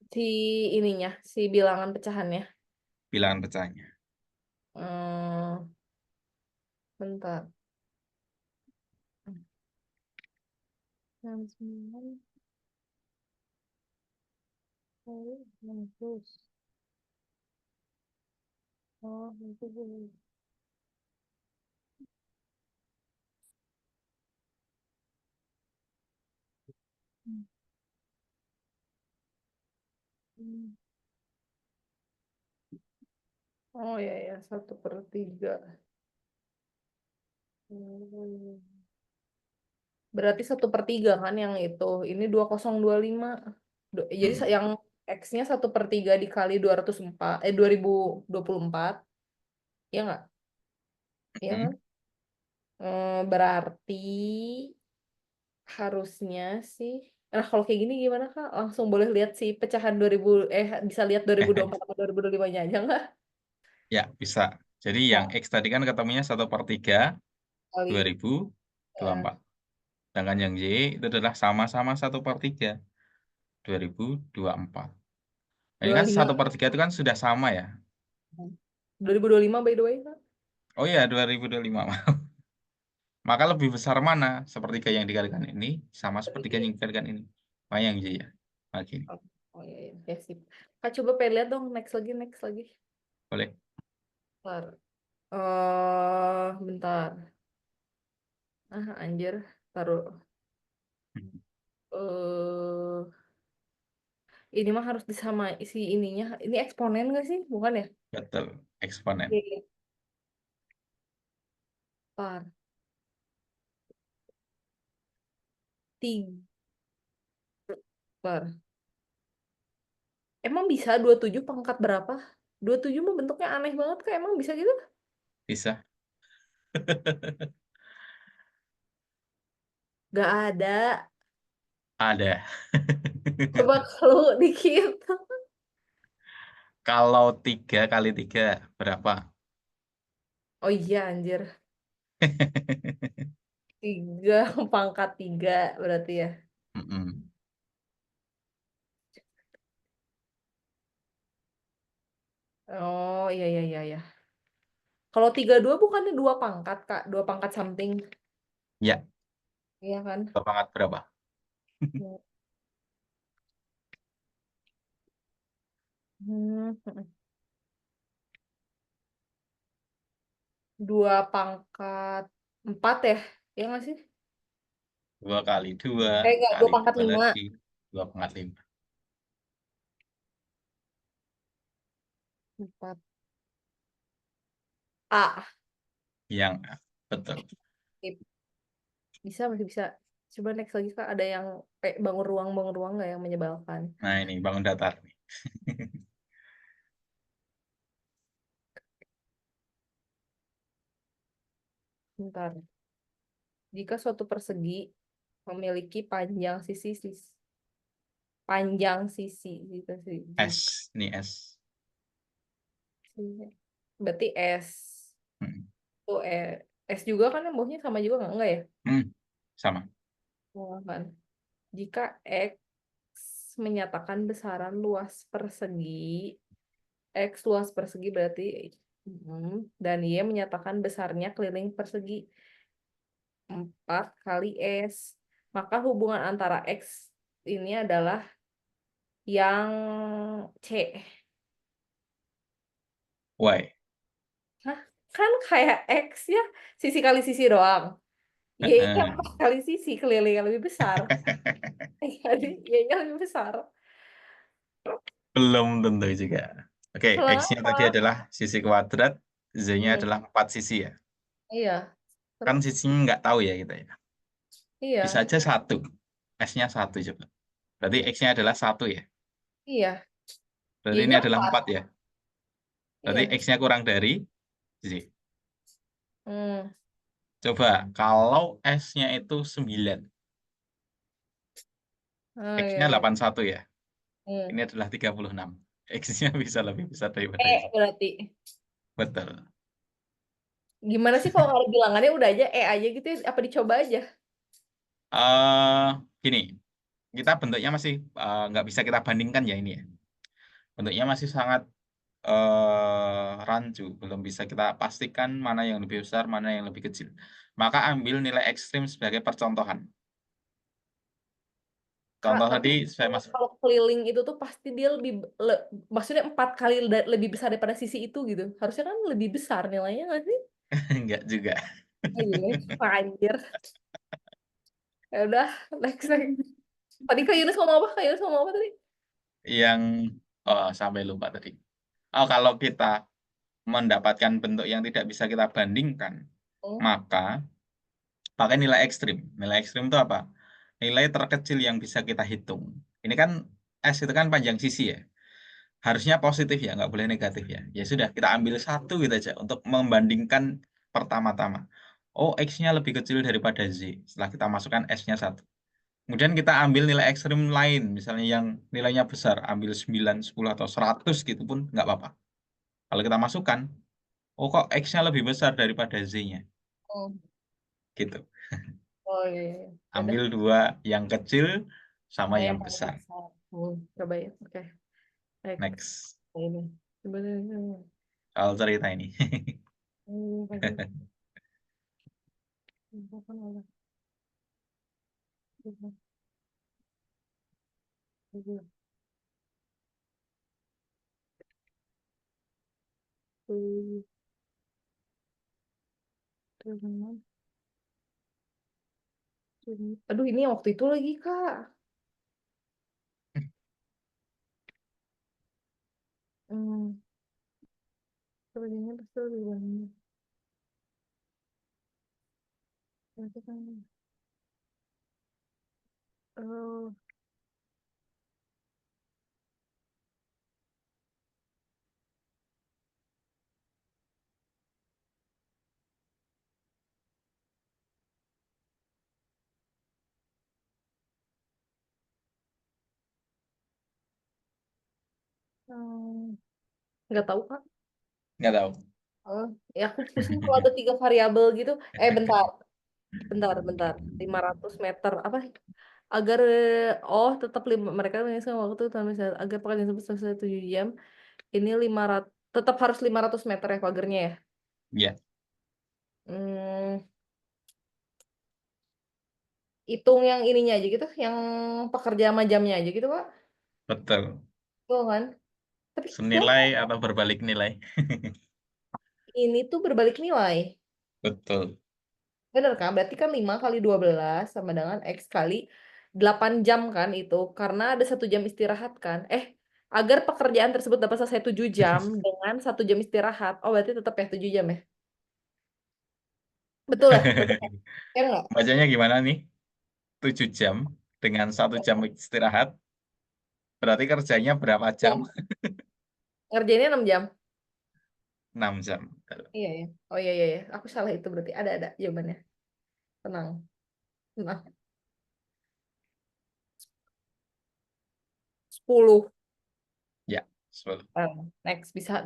Si ininya, si bilangan pecahannya. Bilangan pecahnya. Hmm, bentar. 69 kali 60. Oh, itu boleh. Hmm. Oh ya ya, 1/3. Hmm. Berarti 1/3 kan yang itu. Ini 2025. Jadi Hmm. yang X-nya 1/3 dikali 204, 2024. Ya nggak? Iya Hmm. kan? Berarti harusnya sih. Nah, kalau kayak gini gimana Kak? Langsung boleh lihat si pecahan 2000, bisa lihat 2024 sama 2025-nya aja nggak? Ya, bisa. Jadi yang Nah, X tadi kan ketemunya 1/3 kali 2024. Sedangkan yang Y itu adalah sama-sama 1/3 2024. Nah, ini kan 25. 1/3 itu kan sudah sama ya. 2025 by the way, Kak. Oh iya, 2025. Maka lebih besar mana sepertiga yang dikalikan ini sama sepertiga Sepertiga. yang dikalikan ini? Mana yang J ya? Nah, gini. Oh, oh iya, iya. Ya, sip. Kak, coba pengen lihat dong, next lagi. Boleh? Bentar. Bentar. Anjir. Taruh. Hmm, eh ini mah harus disama isi ininya. Ini eksponen gak sih? Bukan ya? Betul. Eksponen. Iya, iya. Bentar. Tiga. Bentar. Emang bisa 27 pangkat berapa? 27 mah bentuknya aneh banget, kak. Emang bisa gitu? Bisa? Gak ada. Ada. Coba kalau dikit. Kalau 3 kali 3 berapa? Oh iya, anjir. 3 pangkat 3 berarti ya. Mm-mm. Oh iya, iya, iya, iya. Kalau 32 bukannya 2 pangkat, Kak? 2 pangkat something. Ya, Iya kan? pangkat berapa? Hmm. 2 pangkat 4 ya? Iya nggak sih? 2 kali 2 Enggak, 2 kali pangkat 2 5. lagi. 2 pangkat 5. 4. A. Yang A. Betul. Sip. Bisa, masih bisa. Coba next lagi, Kak. Ada yang kayak bangun ruang nggak yang menyebalkan? Nah ini bangun datar nih. Bentar. Jika suatu persegi memiliki panjang sisi gitu sih. S. Nih S. Berarti S. Hmm. Tuh S juga kan yang bawahnya sama juga nggak ya? Hmm, sama. Oh, kan. Jika X menyatakan besaran luas persegi, X luas persegi berarti dan Y menyatakan besarnya keliling persegi 4 kali S. Maka hubungan antara X ini adalah yang C. Y. Hah? Kan kayak X ya, sisi kali sisi doang. Y-nya Heeh. 4 kali sisi keliling yang lebih besar. Jadi Y-nya lebih besar. Belum tentu juga. Oke, X-nya tadi Kenapa? adalah sisi kuadrat, Z-nya Hmm, adalah 4 sisi ya. iya. Kan Terus? sisinya nggak tahu ya kita ya. Bisa Iya. aja 1. S-nya 1 coba. Berarti X-nya adalah 1 ya. Iya. Berarti ini Y-nya adalah 4. 4 ya. Berarti Iya. X-nya kurang dari Z. Hmm. Coba kalau S-nya itu 9. Oh, X-nya iya, iya. 81 ya. Hmm. Ini adalah 36. X-nya bisa lebih besar daripada Z. Berarti. Betul. Gimana sih kalau nggak ada bilangannya udah aja aja gitu ya? Apa dicoba aja? eh Gini, kita bentuknya masih nggak bisa kita bandingkan ya ini ya. Bentuknya masih sangat rancu, belum bisa kita pastikan mana yang lebih besar, mana yang lebih kecil. Maka ambil nilai ekstrim sebagai percontohan. Kak, Contoh tapi tadi saya masuk, kalau keliling itu tuh pasti dia maksudnya 4 kali lebih besar daripada sisi itu gitu. Harusnya kan lebih besar nilainya nggak sih? enggak juga. Oh, iya, anjir. Ya udah, next. Tadi Kak Yunus ngomong apa? Kak Yunus ngomong apa tadi? Yang sampai lupa tadi. Oh, kalau kita mendapatkan bentuk yang tidak bisa kita bandingkan, Oh, maka pakai nilai ekstrim. Nilai ekstrim itu apa? Nilai terkecil yang bisa kita hitung. Ini kan S itu kan panjang sisi ya. Harusnya positif ya, nggak boleh negatif ya. Ya sudah, kita ambil satu gitu aja untuk membandingkan pertama-tama. Oh, X-nya lebih kecil daripada Z. Setelah kita masukkan S-nya satu. Kemudian kita ambil nilai ekstrim lain, misalnya yang nilainya besar, ambil 9, 10, atau 100 gitu pun nggak apa-apa. Kalau kita masukkan, oh kok X-nya lebih besar daripada Z-nya. oh, Gitu. oh iya, iya. Ya udah, Ambil dua yang kecil sama saya yang mau besar. besar. Coba ya. Oke, next. Next. Ini. Coba Soal cerita ini. Hmm, Dilakukan oleh Tuhan. Aduh, ini waktu itu lagi, Kak. Sebenarnya pasti lebih banyak. Berarti kan, oh, nggak tahu, Kak. Nggak tahu. Oh, ya aku pusing kalau ada 3 variabel gitu. Bentar, bentar. 500 meter apa? Agar tetap mereka mengisahkan waktu misalnya agar pekerjaan tersebut selesai 7 jam. Ini 500 tetap harus 500 meter ya pagernya ya. Ya, Hmm, hitung yang ininya aja gitu, yang pekerja sama jamnya aja gitu, Pak. betul. Tuh kan. Tapi Senilai atau berbalik nilai. ini tuh berbalik nilai. Betul. Bener kan? Berarti kan 5 kali 12 sama dengan X kali 8 jam kan itu. Karena ada 1 jam istirahat kan. Agar pekerjaan tersebut dapat selesai 7 jam dengan 1 jam istirahat. Oh, berarti tetap ya 7 jam ya? Betul ya? Betul ya? Ya enggak? Bacanya gimana nih? 7 jam dengan 1 jam istirahat. Berarti kerjanya berapa jam? Jam. Ngerjainnya 6 jam. 6 jam. Iya ya. Oh iya, iya, iya. Aku salah itu berarti. Ada jawabannya. Tenang. Tenang. 10. Ya, 10. Next. Bisa.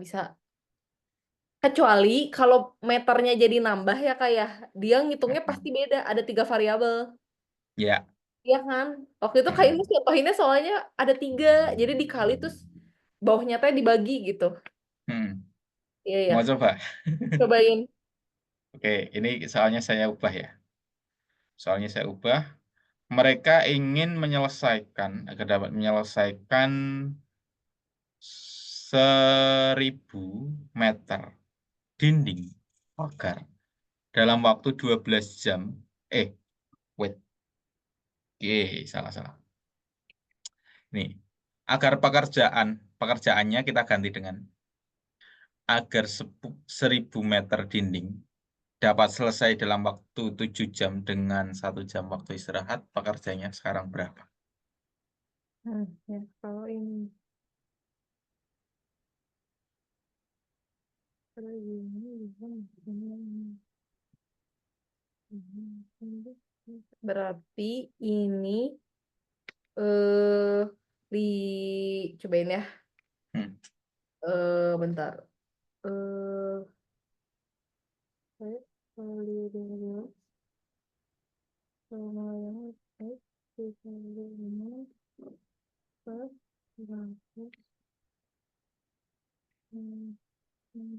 Kecuali kalau meternya jadi nambah ya kayak dia ngitungnya pasti Mm-mm. beda. Ada 3 variabel. Ya. Iya kan? Waktu itu Kak Mm-mm. Ines contohinnya soalnya ada 3. Jadi dikali terus bawahnya teh dibagi gitu. Hmm. Iya ya. Mau coba? Cobain. Oke, ini soalnya saya ubah ya. Soalnya saya ubah. Mereka ingin menyelesaikan, agar dapat menyelesaikan 1.000 meter dinding pagar dalam waktu 12 jam. Eh, wait. Salah. Nih, agar pekerjaannya kita ganti dengan agar 1.000 meter dinding dapat selesai dalam waktu 7 jam dengan 1 jam waktu istirahat, pekerjanya sekarang berapa? Ya, kalau ini berarti ini eh di cobain ya. Hmm, Bentar. Eh kali 12 sama dengan X dikali 6 plus 100. Hmm, hmm,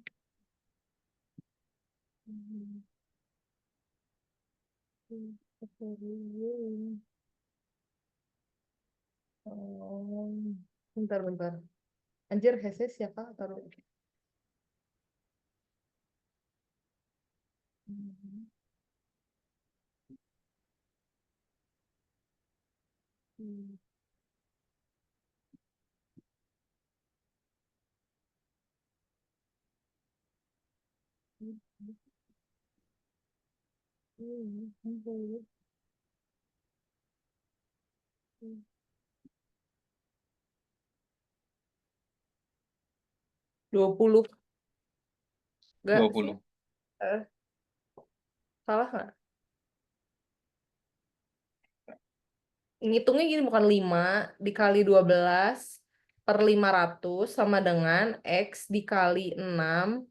hmm, ini. Oh, bentar. Anjir, heses ya Kak, taruh. Hmm, 20. Enggak sih? 20. Eh, Salah nggak? Ngitungnya gini, bukan 5 dikali 12 per 500 sama dengan X dikali 6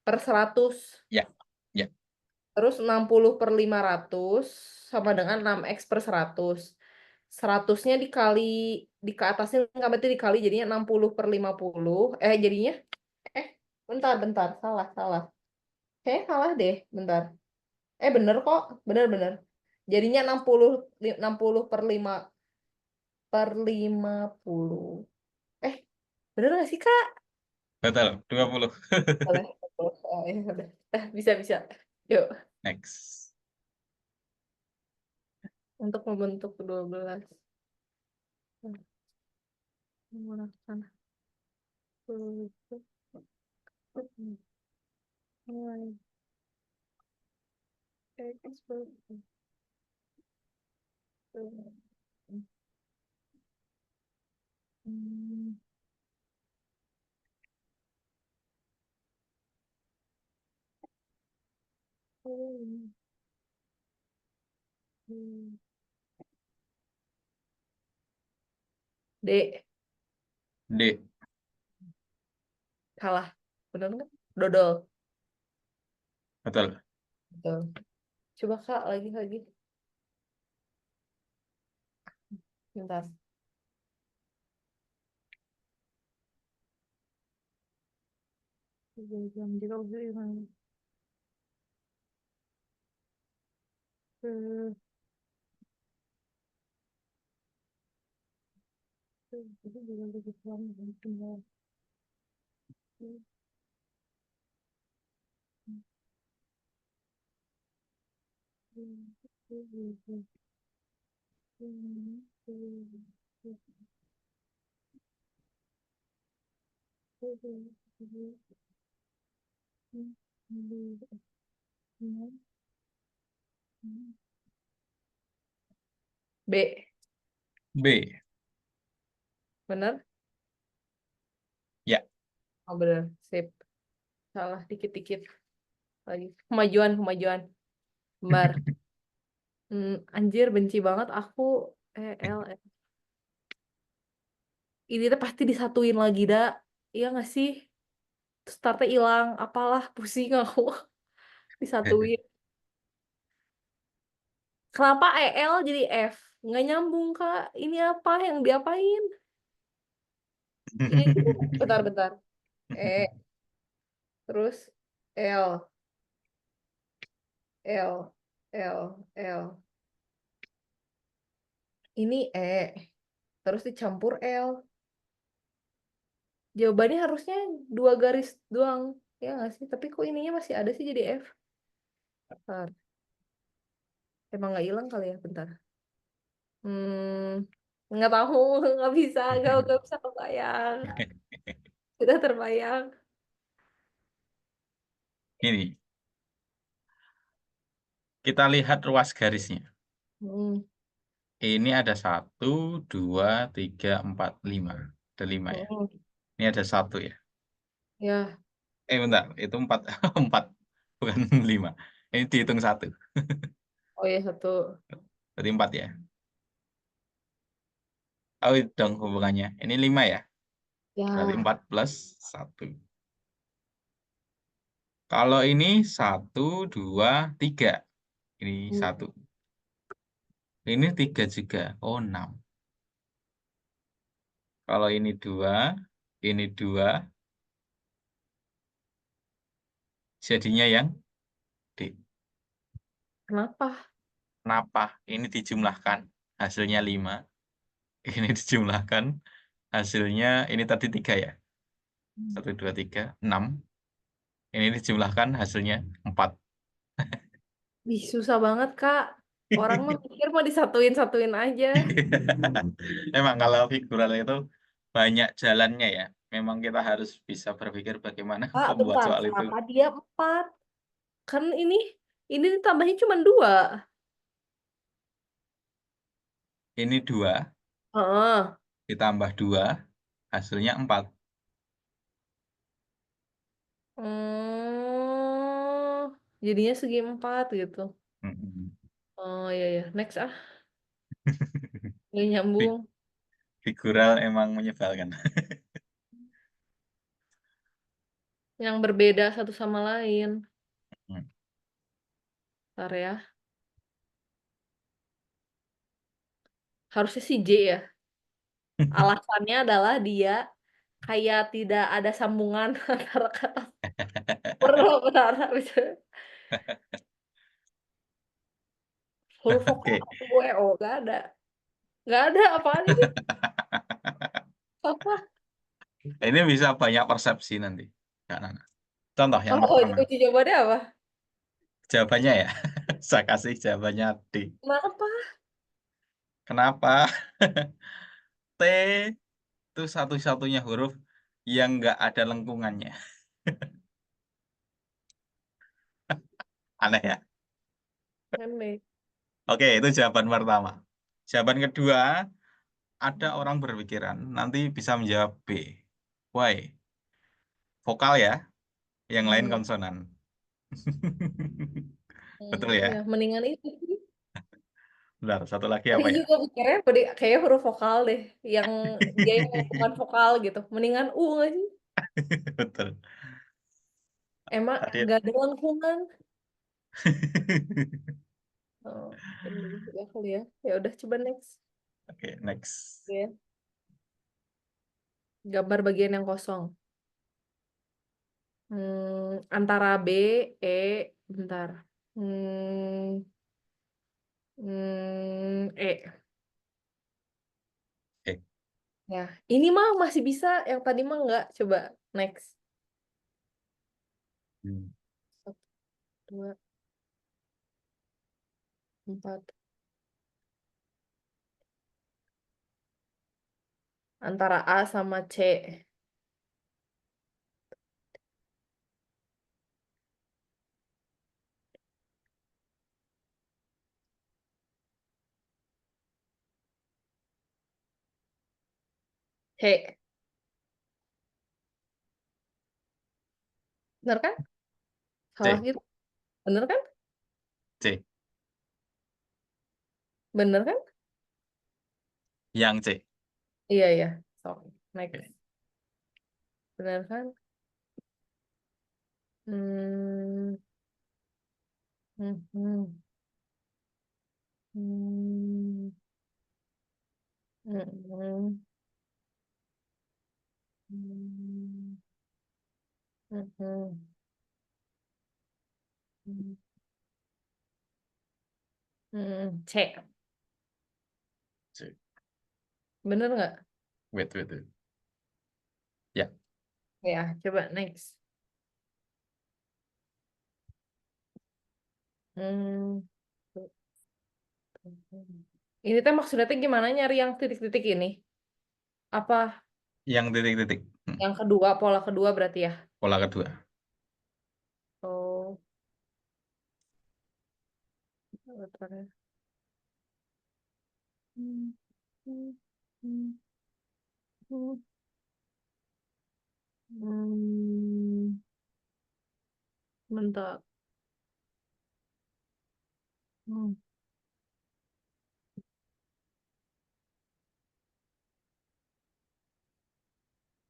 per 100. Ya, ya. Terus 60 per 500 sama dengan 6X per 100. 100-nya dikali, di ke atasnya nggak, berarti dikali jadinya 60 per 50. Jadinya, bentar. Salah. Kayaknya salah deh, bentar. Bener kok, bener-bener. Jadinya 60 60 per 5 per 50. Eh, bener gak sih, Kak? Betul, 20. Boleh. Oh, ya udah. Bisa bisa. Yuk, Next. untuk membentuk 12. Menggunakan 10. Mulai X D. D. Salah. Bener nggak? Dodol. Betul. Betul. Coba Kak, lagi. Bentar. Jam juga udah. B. B. Bener? Ya. Oh bener. Sip. Salah dikit-dikit. Lagi. Kemajuan. Kembar. Anjir, benci banget aku. L. Ini tuh pasti disatuin lagi, dah. Iya gak sih? Terus startnya hilang. Apalah, pusing aku. Disatuin. Kenapa EL jadi F? Nggak nyambung, Kak. Ini apa yang diapain? Ini tuh, bentar. E, terus L, L, L. Ini E, terus dicampur L. Jawabannya harusnya 2 garis doang. Ya nggak sih? Tapi kok ininya masih ada sih jadi F? Bentar. Emang nggak hilang kali ya? Bentar. Hmm, nggak tahu, nggak bisa kebayang. Sudah terbayang. Ini. Kita lihat ruas garisnya. Hmm, Ini ada 1, 2, 3, 4, 5. Ada 5 ya. hmm, Ini ada 1 ya. ya. Bentar. Itu 4. 4. Bukan 5. Ini dihitung 1. Oh ya satu. Berarti 4 ya. Oh, itu dong hubungannya. Ini 5 ya. Berarti Ya. 4 plus 1. Kalau ini 1, 2, 3. Ini Hmm, 1. Ini 3 juga. Oh, 6. Kalau ini 2, ini 2. Jadinya yang D. Kenapa? Kenapa? Ini dijumlahkan. Hasilnya 5. Ini dijumlahkan. Hasilnya, ini tadi 3 ya. 1, 2, 3, 6. Ini dijumlahkan hasilnya 4. Ih, susah banget, Kak. Orang mah pikir mau disatuin-satuin aja. Emang kalau figural itu banyak jalannya ya. Memang kita harus bisa berpikir bagaimana Kak, membuat bentar. soal itu. Kenapa dia 4? Kan ini ditambahnya cuma 2. Ini 2 Heeh. ditambah 2 hasilnya 4. Jadinya segi 4 gitu. Mm-mm. Oh iya ya. Next ah. Nggak Fi- nyambung. Figural emang menyebalkan. Yang berbeda satu sama lain. Mm. Bentar ya. Harusnya si J ya. Alasannya adalah dia kayak tidak ada sambungan antara kata. Benar, benar. Huruf vokal Oke. gue O gak ada. Gak ada apaan ini? Apa? Ini bisa banyak persepsi nanti, Kak Nana. Contoh yang Apa pertama, kunci jawabannya apa? jawabannya ya, saya kasih jawabannya D. Kenapa? Kenapa? T itu satu-satunya huruf yang nggak ada lengkungannya. Aneh ya? Aneh. Oke, itu jawaban pertama. Jawaban kedua, ada orang berpikiran nanti bisa menjawab B. Why? Vokal ya, yang lain Hmm. konsonan. Betul Hmm, ya? ya mendingan itu sih. Bentar, satu lagi Tadi apa ya? juga mikirnya kayak huruf vokal deh, yang dia yang bukan vokal gitu. Mendingan U nggak sih? Betul. Emang Tadi. nggak ada lengkungan. Oh, ini ya kali ya. Ya udah coba next. Oke, next. Ya. Gambar bagian yang kosong. Antara B, E, bentar. Hmm, E. Oke. Ya, ini mah masih bisa, yang tadi mah nggak. Coba next. Hmm. Satu, dua, empat. Antara A sama C. C. Bener kan? Salah C. gitu. Bener kan? C. Bener kan? Yang C. Iya, iya. So, next. Oke. Bener kan? Hmm, hmm, hmm, hmm, hmm, hmm, hmm, hmm, hmm, hmm, C. C. Bener nggak? Wait, wait, wait. Ya, Ya, coba next. Hmm. Ini teh maksudnya teh gimana nyari yang titik-titik ini? Apa yang titik-titik. yang kedua, pola kedua berarti ya? Pola kedua. Oh, bentar ya. Hmm, hmm, hmm, hmm, hmm. Bentar. Hmm.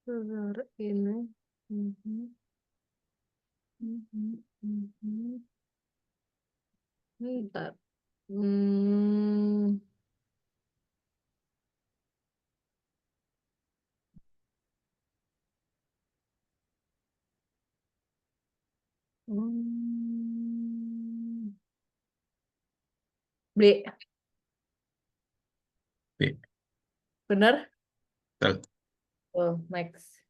Bentar ini. Mhm, mhm, mhm. Bentar. Hmm. Hmm. B. B. Bener? Betul. Oh, next.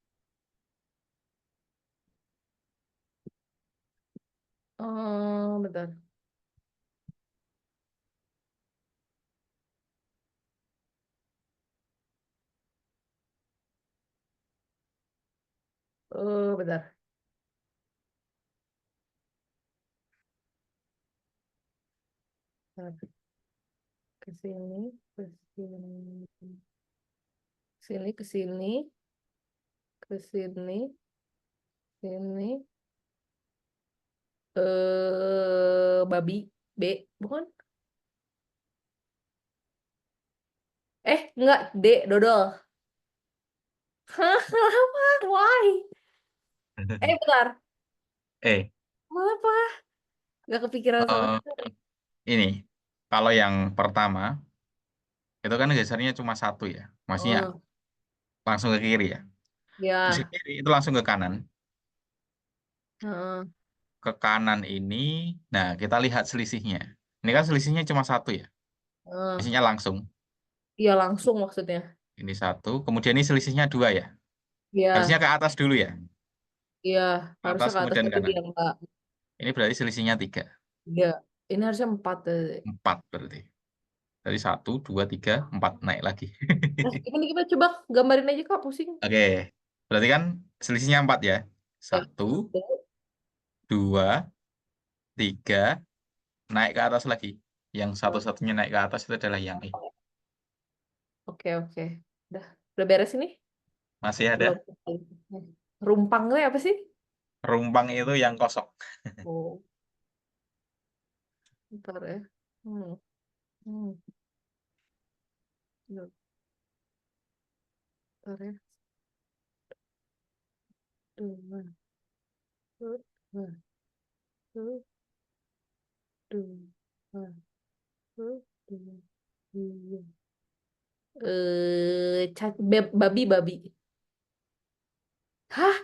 Oh, bentar. Oh, bentar. Bentar. Ke sini, ke sini, sini, ke sini, ke sini, sini. Babi. B, bukan? Enggak. D, dodol. Hah, kenapa? Why? Bentar. E. Kenapa? Gak kepikiran sama Eh, sekali. ini, kalau yang pertama, itu kan gesernya cuma satu ya. Maksudnya Oh, langsung ke kiri ya. Terus ke ya. kiri itu langsung ke kanan. Heeh. Ke kanan ini, nah kita lihat selisihnya. Ini kan selisihnya cuma satu ya. Ah, Selisihnya langsung. iya langsung maksudnya. Ini satu, kemudian ini selisihnya dua ya. Harusnya Iya, ke atas dulu ya. iya harusnya Atas ke atas kemudian tapi kanan. dia enggak. Ini berarti selisihnya tiga. Iya, ini harusnya 4. Empat berarti. Dari satu, dua, tiga, empat naik lagi. Gimana gimana coba gambarin aja Kak, pusing. Oke, berarti kan selisihnya empat ya. Ya, Satu, satu. dua, tiga, naik ke atas lagi. Yang Ah, satu-satunya naik ke atas itu adalah yang E. oke oke. Udah beres ini? Masih Belum. ada Rumpangnya apa sih? rumpang itu yang kosong. Oh, bentar ya. Hmm. Hmm. Bentar ya. Dua, dua, dua, dua, dua, dua. Babi babi. Hah?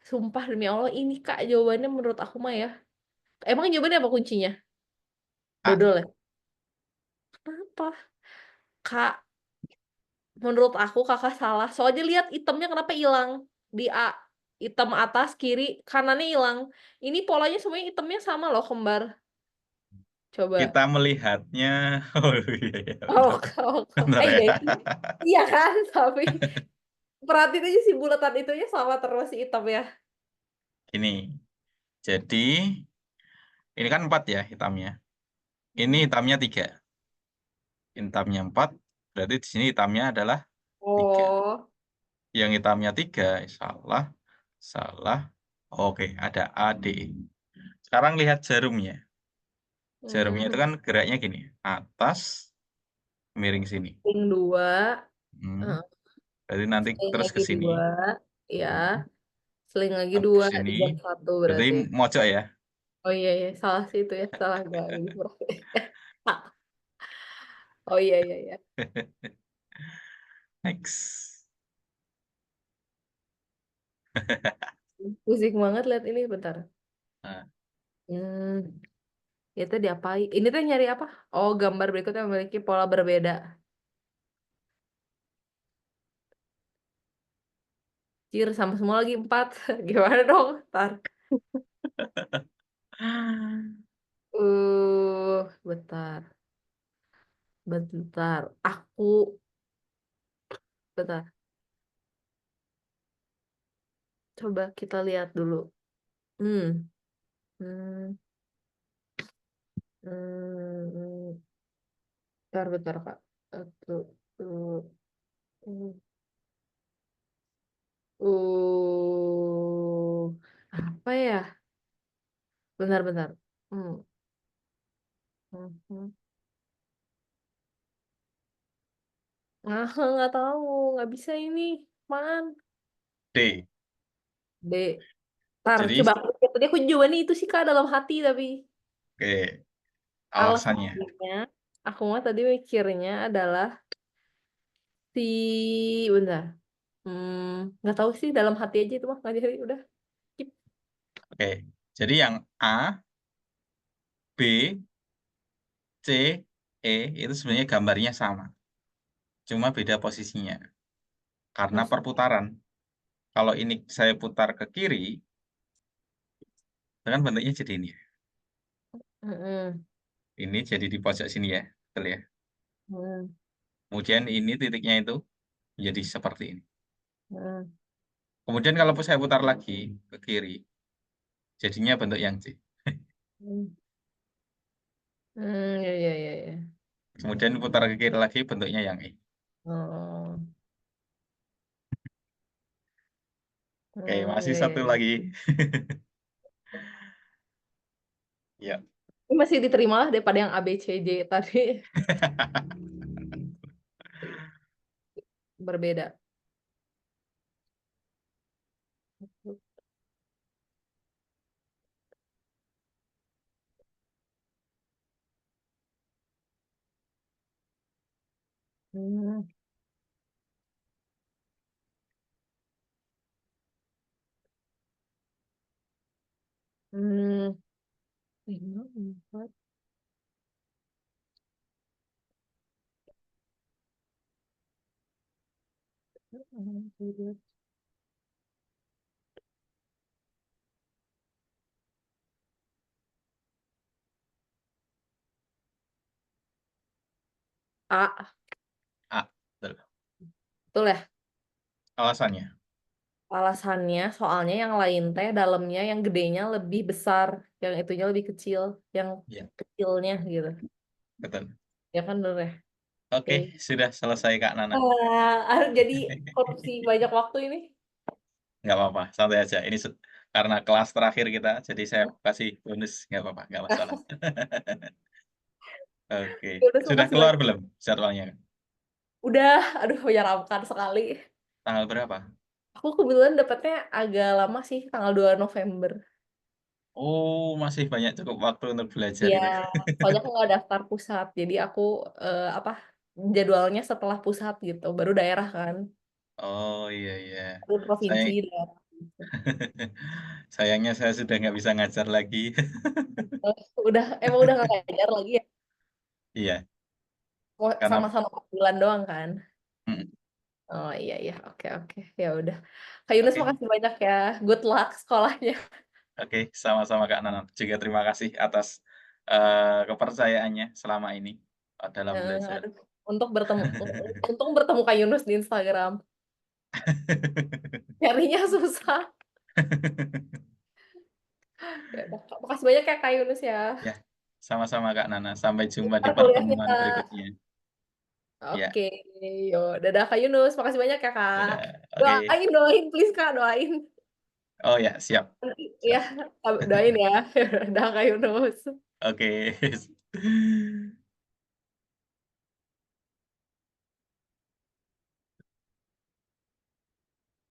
Sumpah demi Allah ini Kak jawabannya menurut aku mah ya. Emang jawabannya apa kuncinya? A. Dodol ya? Kenapa? Kak, menurut aku kakak salah. Soalnya lihat itemnya kenapa hilang. Di A, item atas, kiri, kanannya hilang. Ini polanya semuanya itemnya sama loh, kembar. Kita Coba. melihatnya. Oh iya, iya, Oh, bentar. Bentar ya. iya itu. Iya kan? Tapi perhatiin aja si bulatan itunya sama terus si itemnya. Ini. Jadi, ini kan empat ya hitamnya. Ini Hmm. hitamnya tiga. Hitamnya empat. Berarti di sini hitamnya adalah tiga. Oh. Yang hitamnya tiga, salah. Salah. Oke, ada A, D. Sekarang lihat jarumnya. Jarumnya itu Hmm. kan geraknya gini. Atas, miring sini. Ring 2. Hmm. Berarti nanti Seling terus ke lagi sini. 2. Ya. Hmm. Seling lagi Habis 2 ini, di jam 1 berarti berarti. mojok ya. Oh iya, iya. Salah sih itu ya. Salah gak ini berarti. Oh iya, iya, iya. Next. Pusing banget lihat ini bentar. Nah, Hmm, itu diapain? Ini tuh nyari apa? Oh, gambar berikutnya memiliki pola berbeda. Cir sama semua lagi 4. Gimana dong? Ntar. Bentar. Bentar. Bentar. Coba kita lihat dulu. Hmm. Hmm. Hmm. Bentar, bentar, Kak. Satu, dua, apa ya? Bentar, bentar. Hmm. Hmm. Hmm. Ah, nggak tahu, nggak bisa ini. Man. D. B. Ntar, Jadi, coba tadi aku jawabannya itu sih Kak dalam hati tapi oke, alasannya. alasannya aku mah tadi mikirnya adalah si bentar. Nggak tahu sih dalam hati aja itu mah nggak jadi udah. Skip. Oke, jadi yang A, B, C, E itu sebenarnya gambarnya sama. Cuma beda posisinya. Karena Maksud. perputaran. Kalau ini saya putar ke kiri, itu kan bentuknya jadi ini ya. Mm-mm. Ini jadi di pojok sini ya. Betul ya. Mm-mm. Kemudian ini titiknya itu jadi seperti ini. Mm-mm. Kemudian kalau saya putar lagi ke kiri, jadinya bentuk yang C. Mm. Ya ya ya ya. Kemudian putar ke kiri lagi, bentuknya yang E. Oh. Oke, masih Ya ya satu ya. lagi. Ya. Ini masih diterima lah daripada yang A B C D tadi berbeda. Hmm. Hmm. 5, 4. A, A. Betul. betul ya? Alasannya. Alasannya soalnya yang lain teh dalamnya yang gedenya lebih besar, yang itunya lebih kecil, yang Ya, kecilnya gitu. betul. Ya kan bener ya? Oke. Oke, sudah selesai Kak Nana. Jadi korupsi banyak waktu ini. Nggak apa-apa, santai aja. Ini karena kelas terakhir kita, jadi saya kasih bonus. Nggak apa-apa, nggak masalah. Oke. Yaudah, Sudah makasih keluar banyak. belum jadwalnya? Udah, aduh menyeramkan sekali. Tanggal berapa? Aku kebetulan dapetnya agak lama sih, tanggal 2 November. Oh, masih banyak cukup waktu untuk belajar Iya, itu. soalnya aku nggak daftar pusat, jadi aku apa jadwalnya setelah pusat gitu, baru daerah kan, Oh iya iya. baru Saya provinsi daerah. Gitu. sayangnya saya sudah nggak bisa ngajar lagi. Eh, emang udah nggak ngajar lagi ya? Iya, Mau karena sama-sama bulan doang kan? mm, Oh iya iya, oke oke, ya udah. Kak Yunus oke makasih banyak ya, good luck sekolahnya. oke sama-sama Kak Nana. Juga terima kasih atas kepercayaannya selama ini dalam belajar. Aduh, untuk bertemu, untung bertemu Kak Yunus di Instagram, carinya susah. Ya udah, makasih banyak ya Kak Yunus ya. Ya, sama-sama Kak Nana. Sampai jumpa di Ntar kuliahnya. pertemuan berikutnya. Ya, Oke, yo, dadah Kak Yunus. Makasih banyak ya Kak. dadah. Oke. Doain, doain, please Kak, doain. Oh ya, siap. Nanti, ya, Siap. doain ya. Dadah Kak Yunus. Oke.